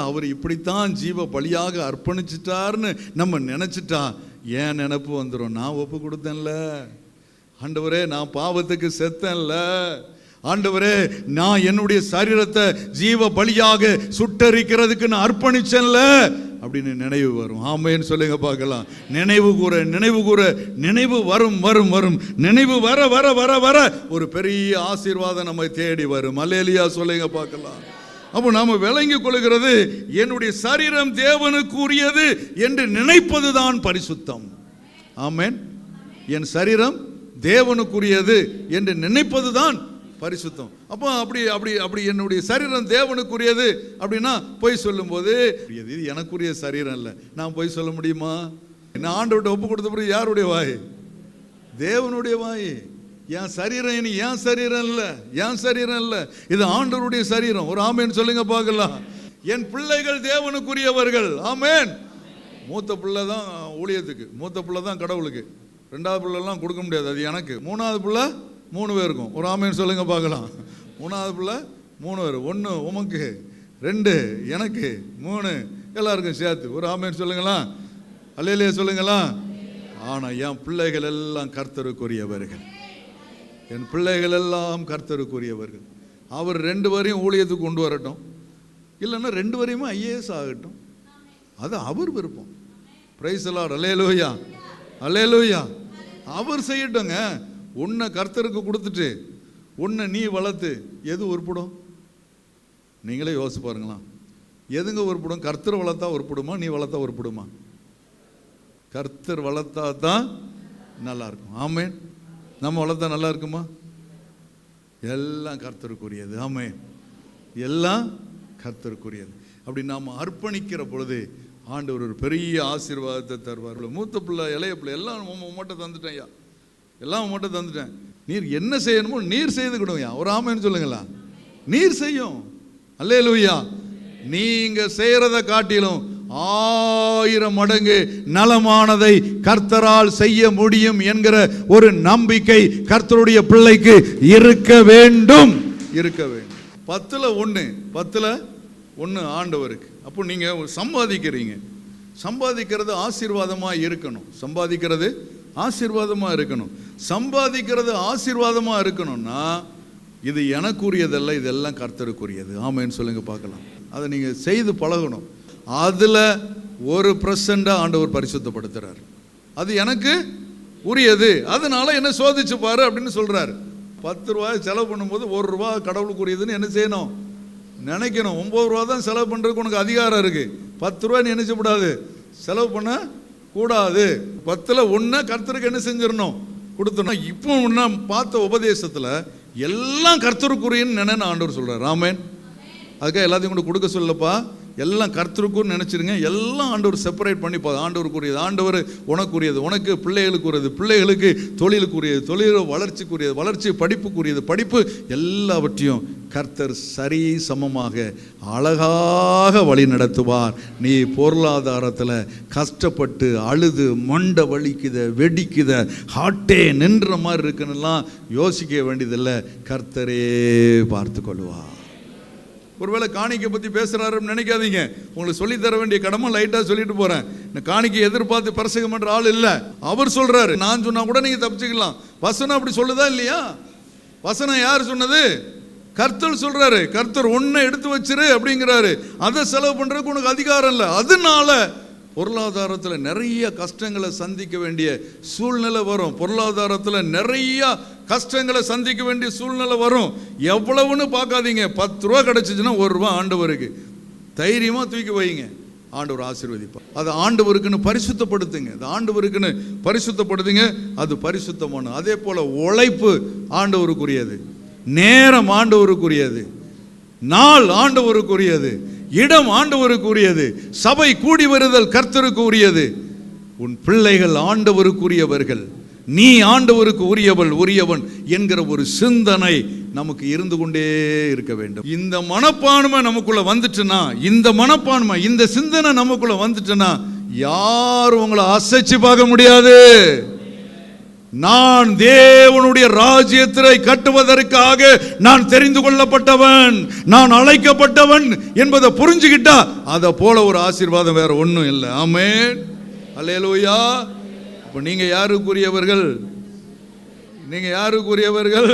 அவர் இப்படித்தான் ஜீவ பலியாக அர்ப்பணிச்சிட்டார்னு நம்ம நினைச்சிட்டா ஏன் நினைப்பு வந்துடும்? நான் ஒப்பு கொடுத்தேன்ல ஆண்டவரே, நான் பாவத்துக்கு செத்தேன்ல ஆண்டவரே, நான் என்னுடைய சரீரத்தை ஜீவ பலியாக சுட்டரிக்கிறதுக்கு நான் அர்ப்பணிச்சேன்ல அப்படின்னு நினைவு வரும். ஆமேன்னு சொல்லுங்க பார்க்கலாம். நினைவு கூற நினைவு வரும். நினைவு வர வர வர வர ஒரு பெரிய ஆசீர்வாதம் நம்மை தேடி வரும். அல்லேலூயா சொல்லுங்க பார்க்கலாம். அப்போ நாம விளங்கிக் கொள்கிறது, என்னுடைய சரீரம் தேவனுக்குரியது என்று நினைப்பதுதான் பரிசுத்தம். ஆமென். என் சரீரம் தேவனுக்குரியது என்று நினைப்பதுதான் பரிசுத்தம். அப்போ அப்படி என்னுடைய சரீரம் தேவனுக்குரியது அப்படின்னா பொய் சொல்லும்போது இது எனக்குரிய சரீரம் இல்லை, நான் பொய் சொல்ல முடியுமா? நான் ஆண்டவர்கிட்ட ஒப்பு கொடுத்த பிறகு யாருடைய வாய்? தேவனுடைய வாய். என் சரீரம் இனி என் சரீரம் இல்லை, இது ஆண்டவருடைய சரீரம். ஒரு ஆமேன் சொல்லுங்க பார்க்கலாம். என் பிள்ளைகள் தேவனுக்குரியவர்கள். ஆமேன். மூத்த பிள்ளை தான் ஊழியத்துக்கு, மூத்த பிள்ளை தான் கடவுளுக்கு, 2வது பிள்ளைலாம் கொடுக்க முடியாது, அது எனக்கு. 3வது பிள்ளை 3 பேருக்கும். ஒரு ஆமேன் சொல்லுங்க பார்க்கலாம். 3வது பிள்ளை 3 பேர், 1 உமக்கு, 2 எனக்கு, 3 எல்லாருக்கும் சேர்த்து. ஒரு ஆமேன் சொல்லுங்களா? அல்லேலூயா சொல்லுங்களா? ஆனால் என் பிள்ளைகள் எல்லாம் கர்த்தருக்குரியவர்கள். என் பிள்ளைகள் எல்லாம் கர்த்தருக்குரியவர்கள். அவர் 2 பேரையும் ஊழியத்துக்கு கொண்டு வரட்டும், இல்லைன்னா 2 பேரையுமே IAS ஆகட்டும், அது அவர் விருப்பம். Praise the Lord. Hallelujah, hallelujah. அவர் செய்யட்டுங்க. உன்னை கர்த்தருக்கு கொடுத்துட்டு உன்னை நீ வளர்த்து எது உருப்படும்? நீங்களே யோசிச்சு பாருங்களா. எதுங்க உருப்படும்? கர்த்தர் வளர்த்தா உருப்படுமா, நீ வளர்த்தா உருப்படுமா? கர்த்தர் வளர்த்தா தான் நல்லா இருக்கும். ஆமென். நம்ம வளர்த்தா நல்லா இருக்குமா? எல்லாம் கர்த்தருக்குரியது. ஆமே, எல்லாம் கர்த்தருக்குரியது. அப்படி நாம் அர்ப்பணிக்கிற பொழுது ஆண்டவர் ஒரு பெரிய ஆசீர்வாதத்தை தருவார். மூத்த பிள்ளை, இளைய பிள்ளை எல்லாம் மட்டும் தந்துட்டேன் ஐயா, எல்லாம் மட்டும் தந்துட்டேன். நீர் என்ன செய்யணுமோ நீர் செய்து கொடுங்கய்யா. ஒரு ஆமைன்னு சொல்லுங்களா? நீர் செய்யும். அல்லேலூயா. நீங்க செய்யறத காட்டிலும் 1000 மடங்கு நலமானதை கர்த்தரால் செய்ய முடியும் என்கிற ஒரு நம்பிக்கை கர்த்தருடைய பிள்ளைக்கு இருக்க வேண்டும், இருக்க வேண்டும். 10ல் 1 ஆண்டவருக்கு. அப்போ நீங்க சம்பாதிக்கிறீங்க, சம்பாதிக்கிறது ஆசீர்வாதமா இருக்கணும். சம்பாதிக்கிறது ஆசீர்வாதமா இருக்கணும். சம்பாதிக்கிறது ஆசீர்வாதமா இருக்கணும்னா இது எனக்குரியதல்ல, இதெல்லாம் கர்த்தருக்குரியது. ஆமேன்னு சொல்லுங்க பார்க்கலாம். அதை நீங்க செய்து பழகணும். அதுல 1% ஆண்டவர் பரிசுத்தப்படுத்துறார். அது எனக்கு உரியது, அதனால என்ன சோதிச்சு பாரு அப்படின்னு சொல்றாரு. 10 ரூபாய் செலவு பண்ணும்போது 1 ரூபா கடவுளுக்குரியதுன்னு என்ன செய்யணும்? நினைக்கணும். 9 ரூபா தான் செலவு பண்றதுக்கு உனக்கு அதிகாரம் இருக்கு. 10 ரூபாய் நினைச்சக்கூடாது, செலவு பண்ண கூடாது. 10ல் 1 கர்த்தருக்கு என்ன செஞ்சிடணும்? கொடுத்தோம். இப்போ நான் பார்த்த உபதேசத்துல எல்லாம் கர்த்தருக்குரியன்னு நினைன்னு ஆண்டவர் சொல்றார். ஆமென். அதுக்காக எல்லாத்தையும் கூட கொடுக்க சொல்லப்பா, எல்லாம் கர்த்தருக்குன்னு நினைச்சிருங்க. எல்லாம் ஆண்டவர் செப்பரேட் பண்ணி ஆண்டவருக்குரியது ஆண்டவர், உனக்குரியது உனக்கு, பிள்ளைகளுக்குரியது பிள்ளைகளுக்கு, தொழிலுக்குரியது தொழில், வளர்ச்சிக்குரியது வளர்ச்சி, படிப்புக்குரியது படிப்பு, எல்லாவற்றையும் கர்த்தர் சரி சமமாக அழகாக வழி நடத்துவார். நீ பொருளாதாரத்தில் கஷ்டப்பட்டு அழுது மண்டை வலிக்குத வெடிக்குத ஹார்ட்டே நின்ற மாதிரி இருக்குன்னுலாம் யோசிக்க வேண்டியதில்லை. கர்த்தரே பார்த்து கொள்வார். ஒருவேளை காணிக்கை பற்றி பேசுகிறாருன்னு நினைக்காதீங்க. உங்களுக்கு சொல்லி தர வேண்டிய கடமை லைட்டாக சொல்லிட்டு போகிறேன். இந்த காணிக்கை எதிர்பார்த்து பிரசங்கம் பண்ணுற ஆள் இல்லை. அவர் சொல்கிறாரு, நான் சொன்னால் கூட நீங்கள் தப்பிச்சுக்கலாம். வசனம் அப்படி சொல்லுதா இல்லையா? வசனம் யார் சொன்னது? கர்த்தர் சொல்கிறாரு. கர்த்தர் ஒன்றை எடுத்து வச்சிரு அப்படிங்கிறாரு. அதை செலவு பண்ணுறதுக்கு உனக்கு அதிகாரம் இல்லை. அதனால பொருளாதாரத்தில் நிறைய கஷ்டங்களை சந்திக்க வேண்டிய சூழ்நிலை வரும். பொருளாதாரத்தில் நிறைய கஷ்டங்களை சந்திக்க வேண்டிய சூழ்நிலை வரும். எவ்வளவுன்னு பார்க்காதீங்க. 10 ரூபா கிடைச்சிச்சுன்னா 1 ரூபா ஆண்டவருக்கு தைரியமாக தூக்கி வைங்க, ஆண்டவர் ஆசீர்வதிப்பார். அது ஆண்டவருக்குன்னு பரிசுத்தப்படுத்துங்க. அது ஆண்டவருக்குன்னு பரிசுத்தப்படுத்துங்க, அது பரிசுத்தமான. அதே போல உழைப்பு ஆண்டவருக்குரியது, நேரம் ஆண்டவருக்குரியது, நாள் ஆண்டவருக்குரியது, இடம் ஆண்டவருக்குரியது, சபை கூடி வருதல் கர்த்தருக்கு உரியது. உன் பிள்ளைகள் ஆண்டவருக்குரியவர்கள், நீ ஆண்டவருக்கு உரியவன் என்கிற ஒரு சிந்தனை நமக்கு இருந்து கொண்டே இருக்க வேண்டும். இந்த மனப்பான்மை நமக்குள்ள வந்துட்டுனா, இந்த மனப்பான்மை இந்த சிந்தனை நமக்குள்ள வந்துட்டுனா யாரும் உங்களை அசைச்சு பார்க்க முடியாது. நான் தேவனுடைய ராஜ்யத்தை கட்டுவதற்காக நான் தெரிந்து கொள்ளப்பட்டவன், நான் அழைக்கப்பட்டவன் என்பதை புரிஞ்சுக்கிட்டா அதை போல ஒரு ஆசீர்வாதம் வேற ஒன்றும் இல்லை. ஆமென். அல்லேலூயா. இப்போ நீங்க யாருக்குரியவர்கள்? நீங்க யாருக்குரியவர்கள்?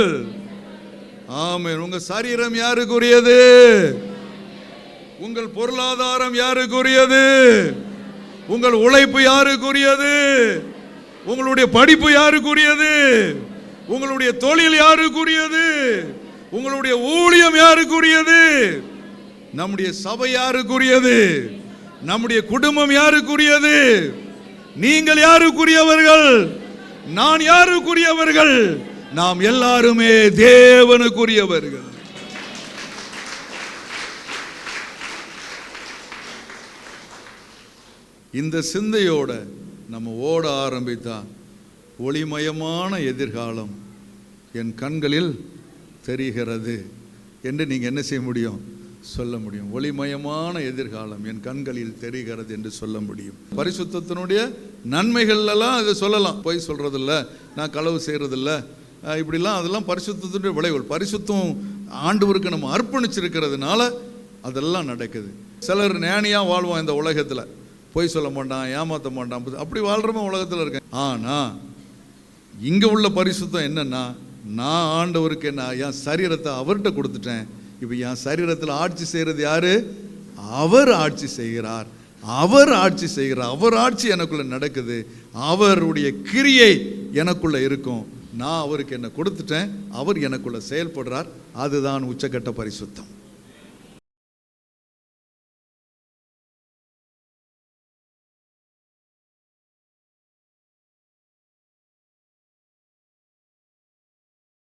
ஆமென். உங்க சரீரம் யாருக்குரியது? உங்கள் பொருளாதாரம் யாருக்குரியது? உங்கள் உழைப்பு யாருக்குரியது? உங்களுடைய படிப்பு யாருக்குரியது? உங்களுடைய தொழில் யாருக்குரியது? உங்களுடைய ஊழியம் யாருக்குரியது? நம்முடைய சபை யாருக்குரியது? நம்முடைய குடும்பம் யாருக்குரியது? நீங்கள் யாருக்குரியவர்கள்? நான் யாருக்குரியவர்கள்? நாம் எல்லாருமே தேவனுக்குரியவர்கள். இந்த சிந்தையோட நம்ம ஓட ஆரம்பித்தா ஒளிமயமான எதிர்காலம் என் கண்களில் தெரிகிறது என்று நீங்கள் என்ன செய்ய முடியும்? சொல்ல முடியும். ஒளிமயமான எதிர்காலம் என் கண்களில் தெரிகிறது என்று சொல்ல முடியும். பரிசுத்தத்தினுடைய நன்மைகள்லாம் அதை சொல்லலாம். பொய் சொல்றதில்ல, நான் களவு செய்யறதில்ல, இப்படிலாம் அதெல்லாம் பரிசுத்தத்தினுடைய விளைவுகள். பரிசுத்தம் ஆண்டவருக்கு நம்ம அர்ப்பணிச்சிருக்கிறதுனால அதெல்லாம் நடக்குது. சிலர் ஞானியாக வாழ்வான் இந்த உலகத்தில், பொய் சொல்ல மாட்டான், ஏமாற்ற மாட்டான், அப்படி வாழ்றவன் உலகத்தில் இருக்கேன். ஆனால் இங்கே உள்ள பரிசுத்தம் என்னன்னா, நான் ஆண்டவருக்கு என் சரீரத்தை அவர்கிட்ட கொடுத்துட்டேன். இப்போ என் சரீரத்தில் ஆட்சி செய்கிறது யாரு? அவர் ஆட்சி செய்கிறார். அவர் ஆட்சி செய்கிறார். அவர் ஆட்சி எனக்குள்ள நடக்குது. அவருடைய கிரியை எனக்குள்ள இருக்கும். நான் அவருக்கு என்ன கொடுத்துட்டேன், அவர் எனக்குள்ள செயல்படுறார். அதுதான் உச்சக்கட்ட பரிசுத்தம்.